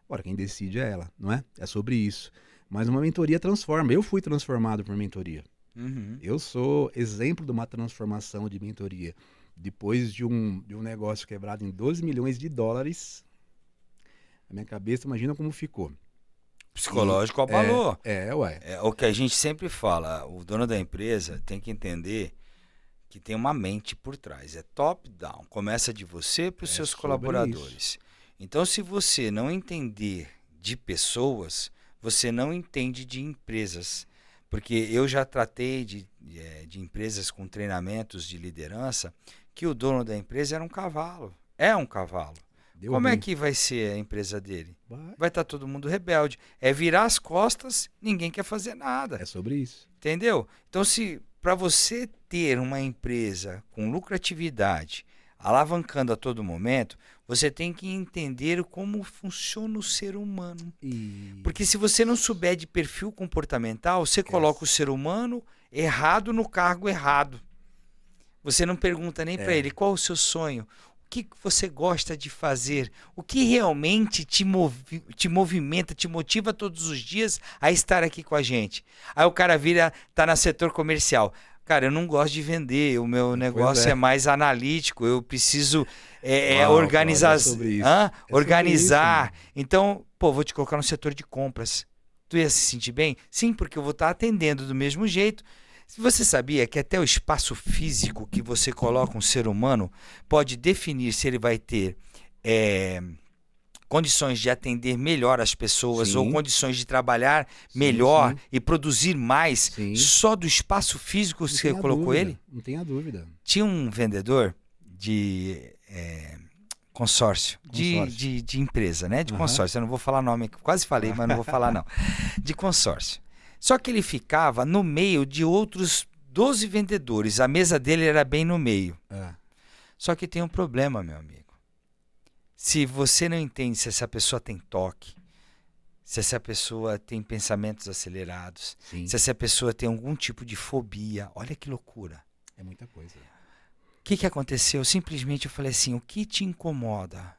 Agora, quem decide é ela, não é? É sobre isso. Mas uma mentoria transforma. Eu fui transformado por mentoria. Uhum. Eu sou exemplo de uma transformação de mentoria. Depois de um negócio quebrado em 12 milhões de dólares, a minha cabeça, imagina como ficou. Psicológico abalou. Ué. É o que a gente sempre fala, o dono da empresa tem que entender que tem uma mente por trás. É top-down. Começa de você para os seus sobre colaboradores. Então, se você não entender de pessoas, você não entende de empresas. Porque eu já tratei de empresas com treinamentos de liderança que o dono da empresa era um cavalo. É um cavalo. Deu Como é ruim. que vai ser a empresa dele? Vai. Vai estar todo mundo rebelde. É virar as costas, ninguém quer fazer nada. É sobre isso. Entendeu? Então, se para você ter uma empresa com lucratividade, alavancando a todo momento, você tem que entender como funciona o ser humano. Porque se você não souber de perfil comportamental, você coloca o ser humano errado no cargo errado. Você não pergunta nem para ele qual é o seu sonho, o que você gosta de fazer, o que realmente te movimenta, te motiva todos os dias a estar aqui com a gente. Aí o cara tá no setor comercial. Cara, eu não gosto de vender, o meu negócio é mais analítico, eu preciso organizar. Organizar. Então, vou te colocar no setor de compras. Tu ia se sentir bem? Sim, porque eu vou estar atendendo do mesmo jeito. Você sabia que até o espaço físico que você coloca um ser humano pode definir se ele vai ter condições de atender melhor as pessoas ou condições de trabalhar melhor e produzir mais só do espaço físico que você colocou ele? Não tenha dúvida. Tinha um vendedor de consórcio. De empresa, né? De consórcio. Eu não vou falar nome, quase falei, mas não vou falar não. De consórcio. Só que ele ficava no meio de outros 12 vendedores. A mesa dele era bem no meio. Só que tem um problema, meu amigo. Se você não entende se essa pessoa tem toque, se essa pessoa tem pensamentos acelerados, se essa pessoa tem algum tipo de fobia, olha que loucura. É muita coisa. O que aconteceu? Simplesmente eu falei assim, o que te incomoda?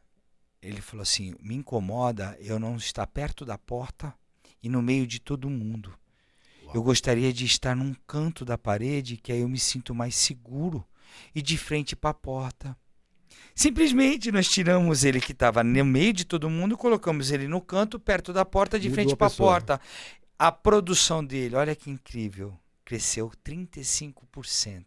Ele falou assim, me incomoda eu não estar perto da porta e no meio de todo mundo. Eu gostaria de estar num canto da parede, que aí eu me sinto mais seguro, e de frente para a porta. Simplesmente nós tiramos ele que estava no meio de todo mundo e colocamos ele no canto, perto da porta, de frente para a porta. A produção dele, olha que incrível, cresceu 35%.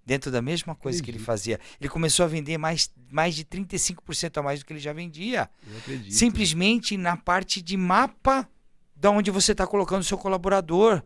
Dentro da mesma coisa que ele fazia. Ele começou a vender mais de 35% a mais do que ele já vendia. Eu acredito. Simplesmente na parte de mapa de onde você está colocando o seu colaborador.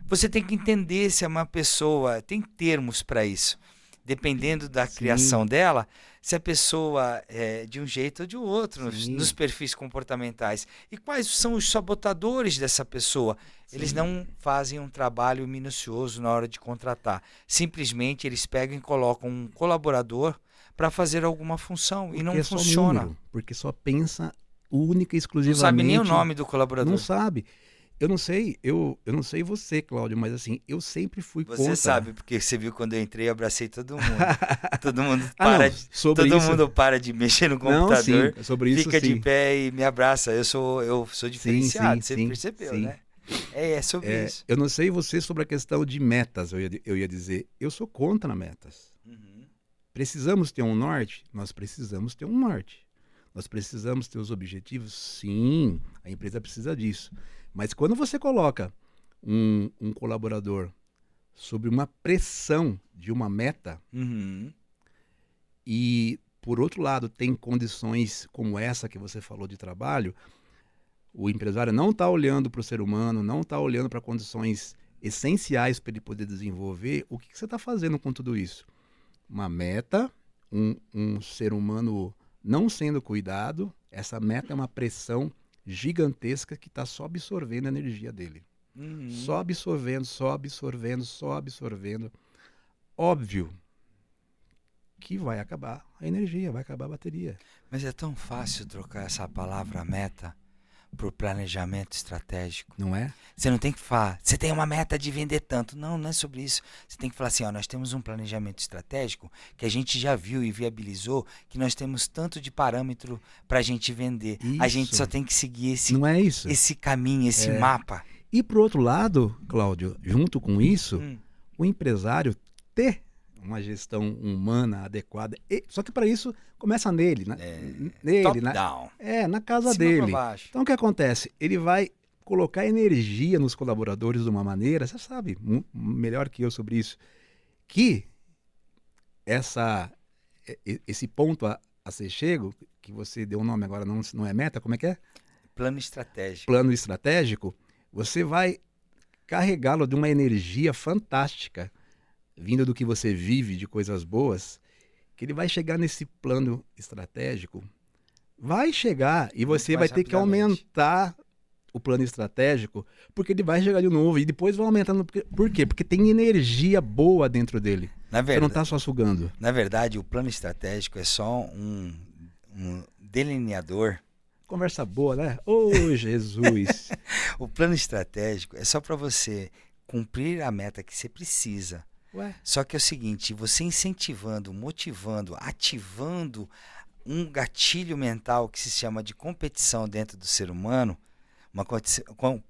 Você tem que entender se é uma pessoa, tem termos para isso. Dependendo da criação dela, se a pessoa é de um jeito ou de outro, nos perfis comportamentais. E quais são os sabotadores dessa pessoa? Eles não fazem um trabalho minucioso na hora de contratar. Simplesmente eles pegam e colocam um colaborador para fazer alguma função. Porque e não funciona. Porque só pensa única e exclusivamente... Não sabe nem o nome do colaborador. Não sabe. Eu não sei você, Cláudio, mas assim, eu sempre fui contra. Você sabe, porque você viu quando eu entrei, eu abracei todo mundo. Todo mundo para de mexer no computador, fica de pé e me abraça. Eu sou diferenciado, você percebeu, né? É sobre isso. Eu não sei você sobre a questão de metas, eu ia dizer. Eu sou contra metas. Precisamos ter um norte? Nós precisamos ter um norte. Nós precisamos ter os objetivos? Sim, a empresa precisa disso. Mas quando você coloca um colaborador sob uma pressão de uma meta e, por outro lado, tem condições como essa que você falou de trabalho, o empresário não está olhando para o ser humano, não está olhando para condições essenciais para ele poder desenvolver, o que você está fazendo com tudo isso? Uma meta, um ser humano não sendo cuidado, essa meta é uma pressão gigantesca que está só absorvendo a energia dele. Só absorvendo, só absorvendo, só absorvendo. Óbvio que vai acabar a energia, vai acabar a bateria. Mas é tão fácil trocar essa palavra meta por planejamento estratégico. Não é? Você não tem que falar, você tem uma meta de vender tanto. Não, não é sobre isso. Você tem que falar assim, nós temos um planejamento estratégico que a gente já viu e viabilizou, que nós temos tanto de parâmetro para a gente vender. Isso. A gente só tem que seguir não é isso? Esse caminho, esse mapa. E pro outro lado, Cláudio, junto com isso, o empresário ter uma gestão humana adequada. Só que para isso começa nele, né? Top Nele, down. na casa Cima pra dele. baixo. Então o que acontece? Ele vai colocar energia nos colaboradores de uma maneira, você sabe melhor que eu sobre isso, que esse ponto a ser chego, que você deu o nome agora, não é meta, como é que é? Plano estratégico. Plano estratégico, você vai carregá-lo de uma energia fantástica, vindo do que você vive, de coisas boas, que ele vai chegar nesse plano estratégico, vai chegar e você vai ter que aumentar o plano estratégico, porque ele vai chegar de novo e depois vai aumentando. Por quê? Porque tem energia boa dentro dele. Você não está só sugando. Na verdade, o plano estratégico é só um delineador. Conversa boa, né? Ô, Jesus! O plano estratégico é só para você cumprir a meta que você precisa. Ué? Só que é o seguinte, você incentivando, motivando, ativando um gatilho mental que se chama de competição dentro do ser humano, uma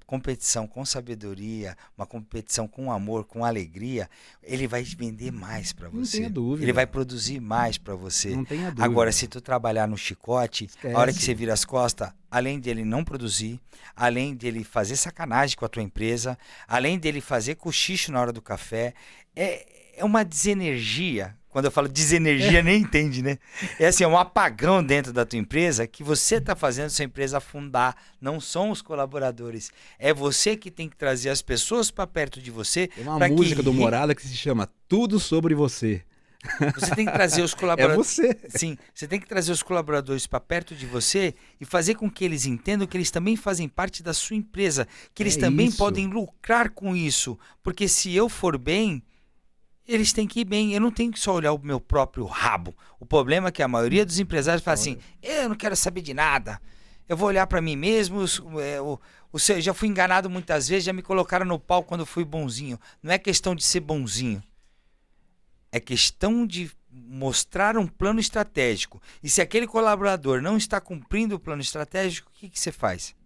competição com sabedoria, uma competição com amor, com alegria, ele vai vender mais para você. Não tenha dúvida. Ele vai produzir mais para você. Não tenha dúvida. Agora, se tu trabalhar no chicote, esquece. A hora que você vira as costas, além dele não produzir, além dele fazer sacanagem com a tua empresa, além dele fazer cochicho na hora do café, é uma desenergia. Quando eu falo desenergia, nem entende, né? É assim, é um apagão dentro da tua empresa que você está fazendo sua empresa afundar. Não são os colaboradores. É você que tem que trazer as pessoas para perto de você. Tem uma música do Morada que se chama Tudo Sobre Você. Você tem que trazer os colaboradores. É você. Sim, você tem que trazer os colaboradores para perto de você e fazer com que eles entendam que eles também fazem parte da sua empresa, que eles também podem lucrar com isso. Porque se eu for bem, eles têm que ir bem. Eu não tenho que só olhar o meu próprio rabo. O problema é que a maioria dos empresários fala assim: eu não quero saber de nada. Eu vou olhar para mim mesmo. Já fui enganado muitas vezes, já me colocaram no pau quando fui bonzinho. Não é questão de ser bonzinho. É questão de mostrar um plano estratégico. E se aquele colaborador não está cumprindo o plano estratégico, o que você faz?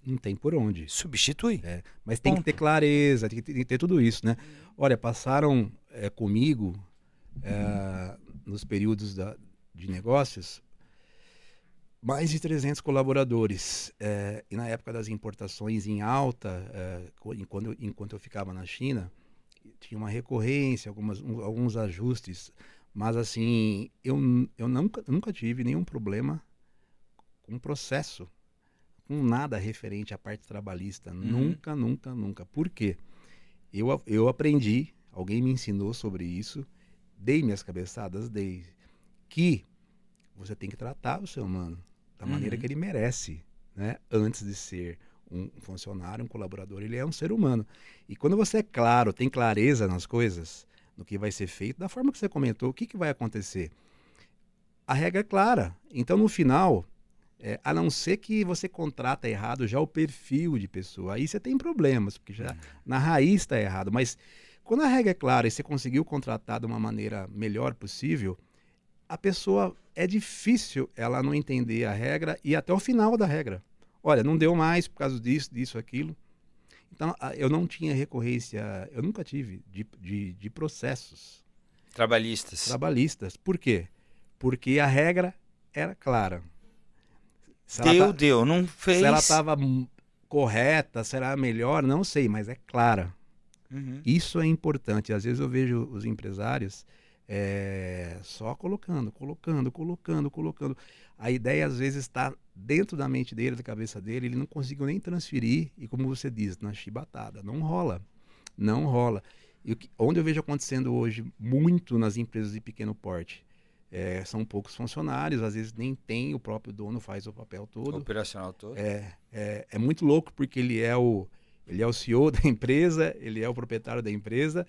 Não tem por onde. Substitui. Mas tem que ter clareza, tem que ter tudo isso, né? Olha, passaram comigo, nos períodos de negócios, mais de 300 colaboradores. E na época das importações em alta, enquanto eu ficava na China, tinha uma recorrência, alguns ajustes. Mas assim, eu nunca tive nenhum problema com o processo. Com nada referente à parte trabalhista. Nunca, nunca, nunca. Por quê? Eu aprendi, alguém me ensinou sobre isso, dei minhas cabeçadas, que você tem que tratar o ser humano da maneira que ele merece, né? Antes de ser um funcionário, um colaborador, ele é um ser humano. E quando você é claro, tem clareza nas coisas, no que vai ser feito, da forma que você comentou, o que vai acontecer? A regra é clara. Então, no final, a não ser que você contrata errado já o perfil de pessoa, aí você tem problemas, porque já na raiz está errado. Mas quando a regra é clara e você conseguiu contratar de uma maneira melhor possível, a pessoa, é difícil ela não entender a regra e até o final da regra. Olha, não deu mais por causa disso, aquilo. Então, eu não tinha recorrência, eu nunca tive de processos trabalhistas. Por quê? Porque a regra era clara. Deu, não fez. Se ela estava correta, será melhor, não sei, mas é clara. Isso é importante. Às vezes eu vejo os empresários só colocando. A ideia às vezes está dentro da mente dele, da cabeça dele, ele não conseguiu nem transferir e, como você diz, na chibatada. Não rola. E onde eu vejo acontecendo hoje muito nas empresas de pequeno porte, são poucos funcionários, às vezes nem tem, o próprio dono faz o papel todo. Operacional todo. É muito louco porque ele é o CEO da empresa, ele é o proprietário da empresa,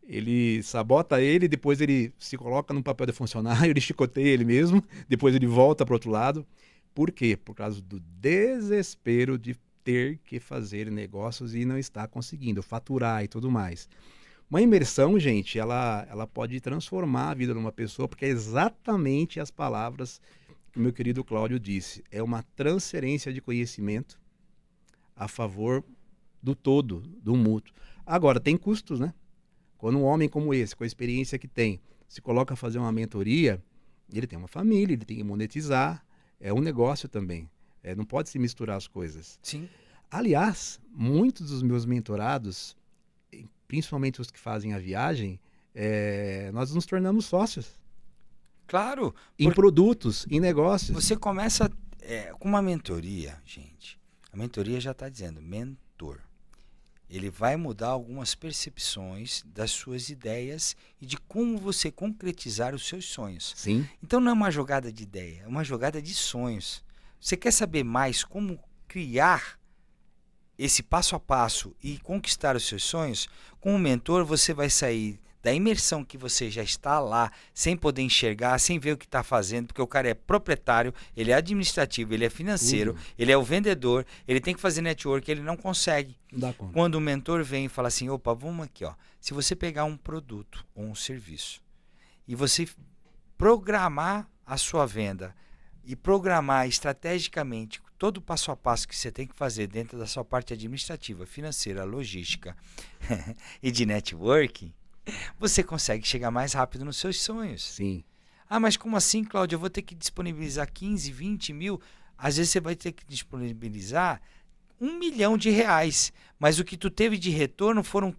ele sabota ele, depois ele se coloca no papel de funcionário, ele chicoteia ele mesmo, depois ele volta para o outro lado. Por quê? Por causa do desespero de ter que fazer negócios e não estar conseguindo faturar e tudo mais. Uma imersão, gente, ela pode transformar a vida de uma pessoa, porque é exatamente as palavras que o meu querido Cláudio disse. É uma transferência de conhecimento a favor do todo, do mútuo. Agora, tem custos, né? Quando um homem como esse, com a experiência que tem, se coloca a fazer uma mentoria, ele tem uma família, ele tem que monetizar, é um negócio também. Não pode se misturar as coisas. Sim. Aliás, muitos dos meus mentorados, principalmente os que fazem a viagem, nós nos tornamos sócios. Claro. Em produtos, em negócios. Você começa com uma mentoria, gente. A mentoria já está dizendo, mentor. Ele vai mudar algumas percepções das suas ideias e de como você concretizar os seus sonhos. Sim. Então não é uma jogada de ideia, é uma jogada de sonhos. Você quer saber mais como criar esse passo a passo e conquistar os seus sonhos? Com o mentor você vai sair da imersão que você já está lá, sem poder enxergar, sem ver o que está fazendo, porque o cara é proprietário, ele é administrativo, ele é financeiro, ele é o vendedor, ele tem que fazer network, ele não consegue. Não dá conta. Quando o mentor vem e fala assim, opa, vamos aqui, ó. Se você pegar um produto ou um serviço e você programar a sua venda e programar estrategicamente todo o passo a passo que você tem que fazer dentro da sua parte administrativa, financeira, logística e de networking, você consegue chegar mais rápido nos seus sonhos. Sim. Ah, mas como assim, Cláudio? Eu vou ter que disponibilizar 15, 20 mil? Às vezes você vai ter que disponibilizar R$1 milhão, mas o que tu teve de retorno foram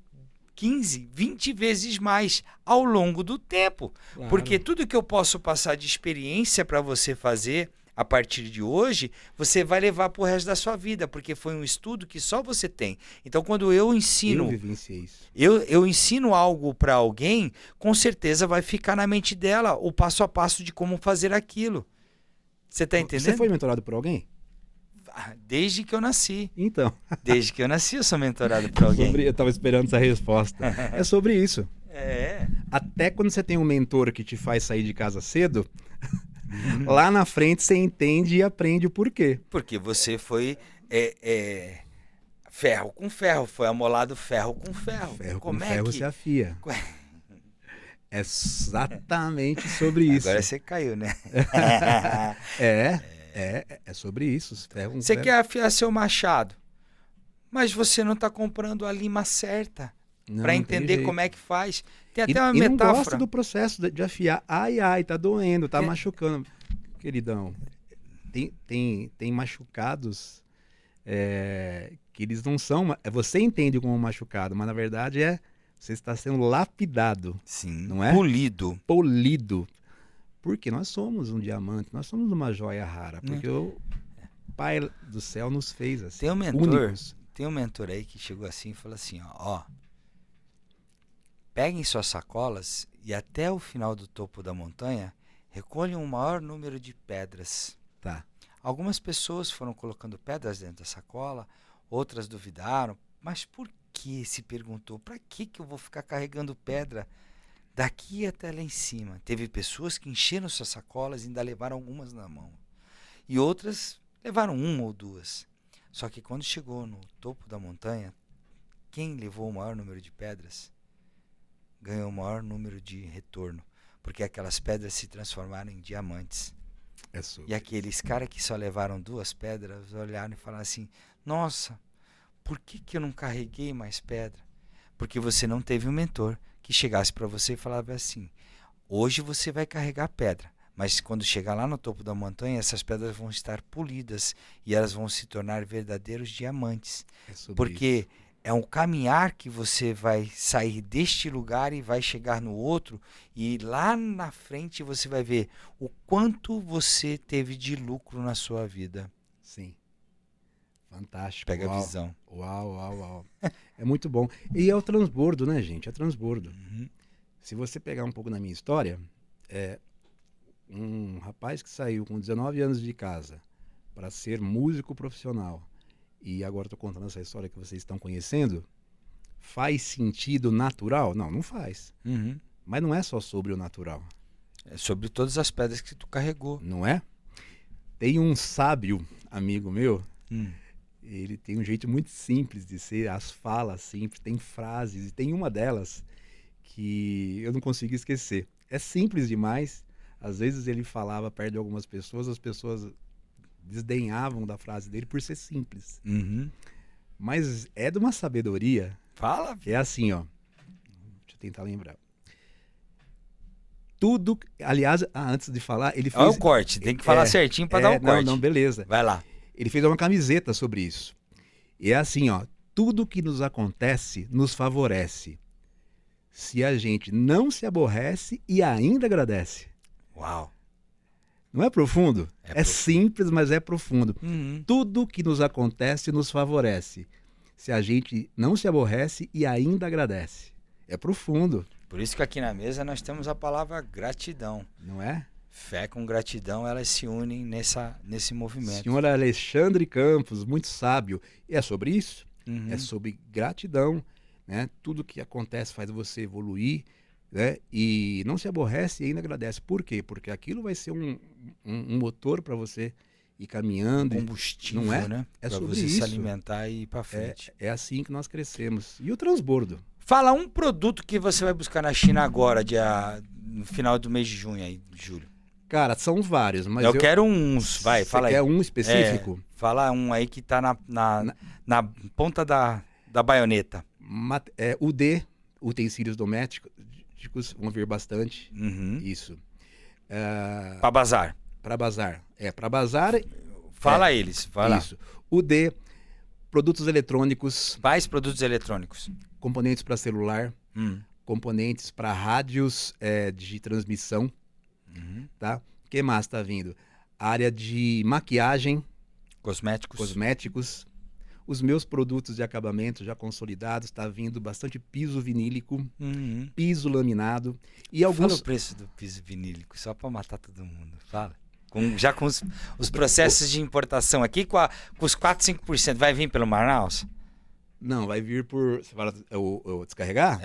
15, 20 vezes mais ao longo do tempo. Claro. Porque tudo que eu posso passar de experiência para você fazer a partir de hoje, você vai levar para o resto da sua vida, porque foi um estudo que só você tem. Então, quando eu ensino, Eu vivenciei isso. eu ensino algo para alguém, com certeza vai ficar na mente dela o passo a passo de como fazer aquilo. Você está entendendo? Você foi mentorado por alguém? Desde que eu nasci. Então. Desde que eu nasci, eu sou mentorado por alguém. Eu estava esperando essa resposta. É sobre isso. É. Até quando você tem um mentor que te faz sair de casa cedo, lá na frente você entende e aprende o porquê. Porque você foi ferro com ferro, foi amolado ferro com ferro. Ferro Como com ferro se afia. É exatamente sobre isso. Agora você caiu, né? É sobre isso. Ferro com Você ferro. quer afiar seu machado, mas você não está comprando a lima certa para entender como é que faz. Tem até uma metáfora. metáfora. Não gosta do processo de afiar. Ai, tá doendo, tá machucando. Queridão, tem machucados que eles não são... Você entende como machucado, mas na verdade você está sendo lapidado. Sim, não é? Polido. Porque nós somos um diamante, nós somos uma joia rara. Porque o Pai do céu nos fez assim. Tem um mentor aí que chegou assim e falou assim, ó, peguem suas sacolas e até o final do topo da montanha recolham o maior número de pedras. Tá. Algumas pessoas foram colocando pedras dentro da sacola, outras duvidaram. Mas por que, se perguntou, para que eu vou ficar carregando pedra daqui até lá em cima? Teve pessoas que encheram suas sacolas e ainda levaram algumas na mão. E outras levaram uma ou duas. Só que quando chegou no topo da montanha, quem levou o maior número de pedras ganhou o maior número de retorno. Porque aquelas pedras se transformaram em diamantes. E aqueles caras que só levaram 2 pedras olharam e falaram assim, nossa, por que eu não carreguei mais pedra? Porque você não teve um mentor que chegasse para você e falava assim, hoje você vai carregar pedra, mas quando chegar lá no topo da montanha, essas pedras vão estar polidas e elas vão se tornar verdadeiros diamantes. Porque é um caminhar que você vai sair deste lugar e vai chegar no outro, e lá na frente você vai ver o quanto você teve de lucro na sua vida. Sim. Fantástico. Pega a visão. Uau. É muito bom. E é o transbordo, né, gente? É transbordo. Uhum. Se você pegar um pouco na minha história, um rapaz que saiu com 19 anos de casa para ser músico profissional, e agora estou contando essa história que vocês estão conhecendo, faz sentido natural? Não faz. Uhum. Mas não é só sobre o natural. É sobre todas as pedras que tu carregou. Não é? Tem um sábio amigo meu, ele tem um jeito muito simples de ser, as falas simples, tem frases, e tem uma delas que eu não consigo esquecer. É simples demais, às vezes ele falava perto de algumas pessoas, as pessoas desdenhavam da frase dele por ser simples. Uhum. Mas é de uma sabedoria. Fala. É assim, ó. Deixa eu tentar lembrar. Tudo, aliás, antes de falar, ele fez... Olha o corte, tem que falar certinho para dar um corte. Não, beleza. Vai lá. Ele fez uma camiseta sobre isso. E é assim, ó, tudo que nos acontece nos favorece. Se a gente não se aborrece e ainda agradece. Uau. Não é profundo? É profundo. Simples, mas é profundo. Uhum. Tudo que nos acontece nos favorece. Se a gente não se aborrece e ainda agradece. É profundo. Por isso que aqui na mesa nós temos a palavra gratidão. Não é? Fé com gratidão, elas se unem nesse movimento. Senhor Alexandre Campos, muito sábio. E é sobre isso. Uhum. É sobre gratidão. Né? Tudo que acontece faz você evoluir. Né? E não se aborrece e ainda agradece. Por quê? Porque aquilo vai ser um motor para você ir caminhando. Combustível, não é? Né? É para sobre você isso. se alimentar e ir para frente. É assim que nós crescemos. E o transbordo? Fala um produto que você vai buscar na China agora, no final do mês de junho, aí, julho. Cara, são vários, mas eu quero uns, vai, fala aí. Você quer um específico? Fala um aí que tá na ponta da baioneta. UD, utensílios domésticos, vão vir bastante. Uhum. Isso. Para bazar. Para bazar. Para bazar. Fala eles, vai lá. Isso. UD, produtos eletrônicos. Quais produtos eletrônicos? Componentes para celular, componentes para rádios de transmissão. Tá? O que mais está vindo? Área de maquiagem. Cosméticos. Os meus produtos de acabamento já consolidados, está vindo bastante piso vinílico, piso laminado. E alguns... Fala o preço do piso vinílico, só para matar todo mundo. Fala. Já com os processos de importação aqui, com os 4, 5%, vai vir pelo Manaus? Não, vai vir por... Você fala o descarregar?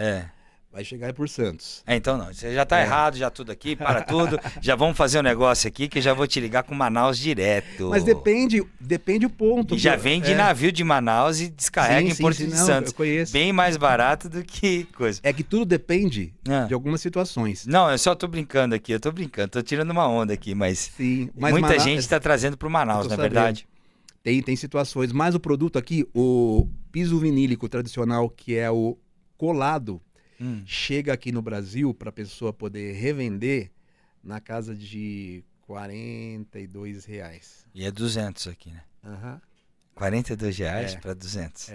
Vai chegar por Santos. Então não, você já tá errado, já tudo aqui, para tudo. Já vamos fazer um negócio aqui que eu já vou te ligar com Manaus direto. Mas depende o ponto. E já vem de navio de Manaus e descarrega em Porto de Santos. Eu conheço. Bem mais barato do que coisa. É que tudo depende de algumas situações. Não, eu só tô brincando aqui, tô tirando uma onda aqui, mas, mas muita Manaus, gente está trazendo pro Manaus, não é verdade? Tem situações, mas o produto aqui, o piso vinílico tradicional, que é o colado, chega aqui no Brasil para a pessoa poder revender na casa de R$42. E é 200 aqui, né? R$42 para 200.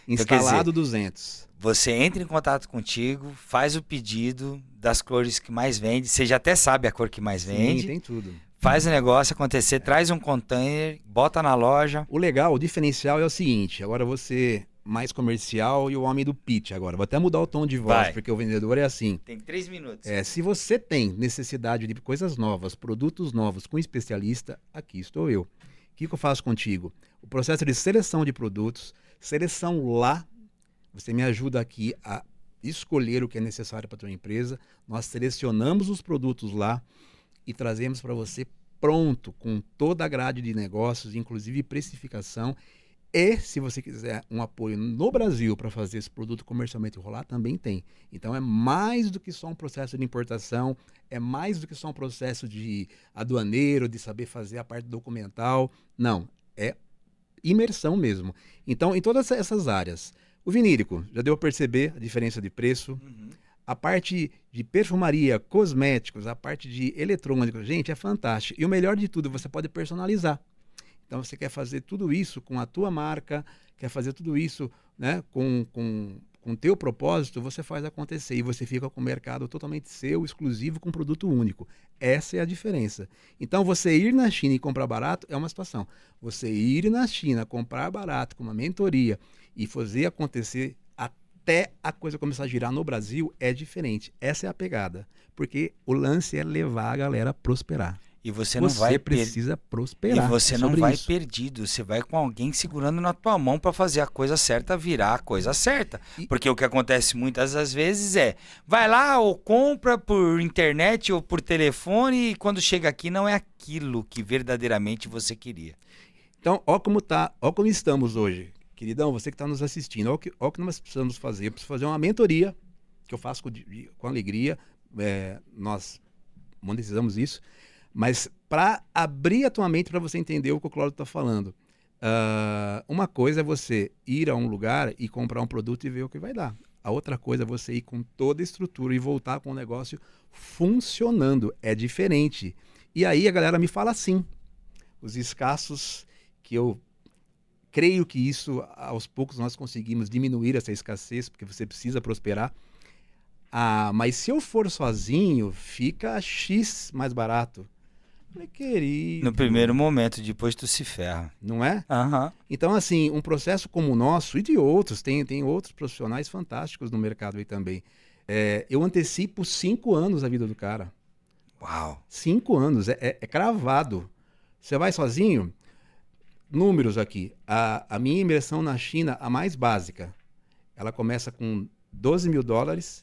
Instalado então, 200. Você entra em contato contigo, faz o pedido das cores que mais vende. Você já até sabe a cor que mais vende. Sim, tem tudo. Faz o negócio acontecer, traz um container, bota na loja. O legal, o diferencial é o seguinte, agora você... mais comercial e o homem do pitch agora. Vou até mudar o tom de voz, porque o vendedor é assim. Tem 3 minutos. Se você tem necessidade de coisas novas, produtos novos com especialista, aqui estou eu. O que eu faço contigo? O processo de seleção de produtos, seleção lá, você me ajuda aqui a escolher o que é necessário para a tua empresa, nós selecionamos os produtos lá e trazemos para você pronto, com toda a grade de negócios, inclusive precificação. E se você quiser um apoio no Brasil para fazer esse produto comercialmente rolar, também tem. Então é mais do que só um processo de importação, é mais do que só um processo de aduaneiro, de saber fazer a parte documental. Não, é imersão mesmo. Então, em todas essas áreas, o vinílico, já deu a perceber a diferença de preço. A parte de perfumaria, cosméticos, a parte de eletrônicos, gente, é fantástico. E o melhor de tudo, você pode personalizar. Então, você quer fazer tudo isso com a tua marca, quer fazer tudo isso, né, com o teu propósito, você faz acontecer. E você fica com o mercado totalmente seu, exclusivo, com um produto único. Essa é a diferença. Então, você ir na China e comprar barato é uma situação. Você ir na China, comprar barato, com uma mentoria e fazer acontecer até a coisa começar a girar no Brasil é diferente. Essa é a pegada. Porque o lance é levar a galera a prosperar. E você não vai precisa prosperar. E você não vai perdido, você vai com alguém segurando na tua mão para fazer a coisa certa virar a coisa certa. Porque o que acontece muitas das vezes vai lá ou compra por internet ou por telefone e quando chega aqui não é aquilo que verdadeiramente você queria. Então, ó como estamos hoje. Queridão, você que está nos assistindo, ó o que nós precisamos fazer. Eu preciso fazer uma mentoria, que eu faço com alegria. Nós monetizamos isso. Mas para abrir a tua mente para você entender o que o Cláudio está falando, uma coisa é você ir a um lugar e comprar um produto e ver o que vai dar. A outra coisa é você ir com toda a estrutura e voltar com o negócio funcionando. É diferente. E aí a galera me fala assim, os escassos, que eu creio que isso, aos poucos, nós conseguimos diminuir essa escassez, porque você precisa prosperar. Ah, mas se eu for sozinho, fica X mais barato. Falei, querido. No primeiro momento, depois tu se ferra. Não é? Aham. Então, assim, um processo como o nosso e de outros, tem outros profissionais fantásticos no mercado aí também. Eu antecipo 5 anos a vida do cara. Uau. 5 anos, é cravado. Você vai sozinho? Números aqui. A minha imersão na China, a mais básica, ela começa com $12.000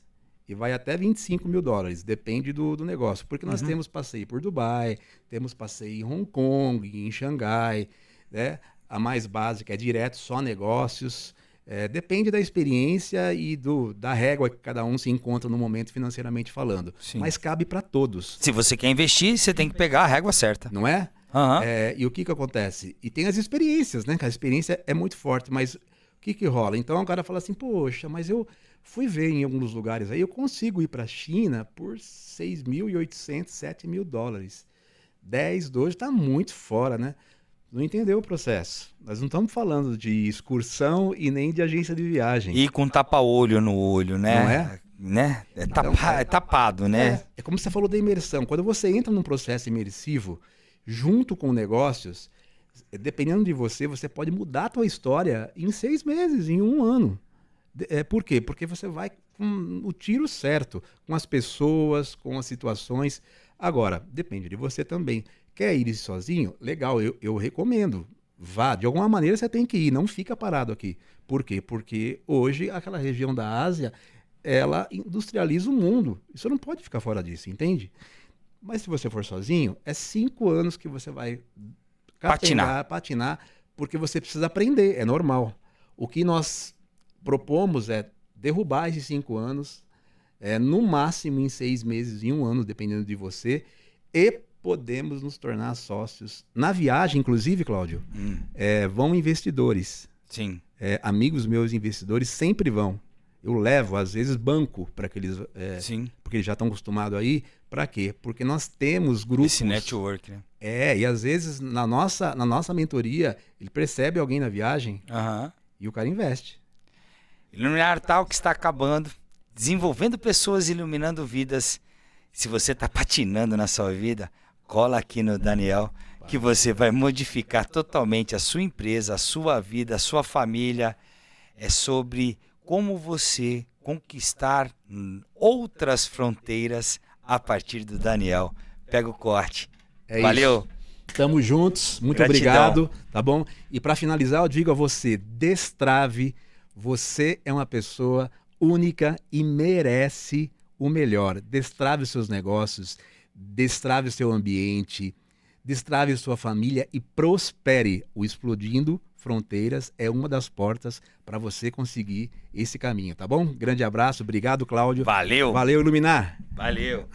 e vai até $25.000. Depende do negócio. Porque nós temos passeio por Dubai, temos passeio em Hong Kong, em Xangai, né? A mais básica é direto, só negócios. Depende da experiência e da régua que cada um se encontra no momento financeiramente falando. Sim. Mas cabe para todos. Se você quer investir, você tem que pegar a régua certa. Não é? Aham. E o que acontece? E tem as experiências, né? Que a experiência é muito forte, mas o que rola? Então o cara fala assim, poxa, mas eu fui ver em alguns lugares aí, eu consigo ir para a China por $6.800, $7.000. 10, 12, está muito fora, né? Não entendeu o processo. Nós não estamos falando de excursão e nem de agência de viagem. E com tapa-olho no olho, né? Não é? Né? Então, É tapado, né? É como você falou da imersão. Quando você entra num processo imersivo, junto com negócios, dependendo de você, você pode mudar a tua história em 6 meses, em 1 ano. Por quê? Porque você vai com o tiro certo, com as pessoas, com as situações. Agora, depende de você também. Quer ir sozinho? Legal, eu recomendo. Vá, de alguma maneira você tem que ir, não fica parado aqui. Por quê? Porque hoje aquela região da Ásia, ela industrializa o mundo. Você não pode ficar fora disso, entende? Mas se você for sozinho, é 5 anos que você vai patinar, porque você precisa aprender, é normal. O que nós propomos é derrubar esses 5 anos, no máximo em 6 meses, em 1 ano, dependendo de você, e podemos nos tornar sócios. Na viagem, inclusive, Cláudio, vão investidores. Sim. Amigos meus investidores sempre vão. Eu levo, às vezes, banco para que eles... Sim. Porque eles já estão acostumados aí. Para quê? Porque nós temos grupos... Esse network, né? E às vezes, na nossa mentoria, ele percebe alguém na viagem e o cara investe. Iluminar Talk está acabando. Desenvolvendo pessoas, iluminando vidas. Se você está patinando na sua vida, cola aqui no Daniel, que você vai modificar totalmente a sua empresa, a sua vida, a sua família. É sobre como você conquistar outras fronteiras a partir do Daniel. Pega o corte. Valeu. Isso. Tamo juntos. Muito Gratidão. Obrigado. Tá bom? E para finalizar, eu digo a você, destrave. Você é uma pessoa única e merece o melhor. Destrave os seus negócios, destrave o seu ambiente, destrave a sua família e prospere. O Explodindo Fronteiras é uma das portas para você conseguir esse caminho, tá bom? Grande abraço, obrigado, Cláudio. Valeu. Valeu, Iluminar. Valeu.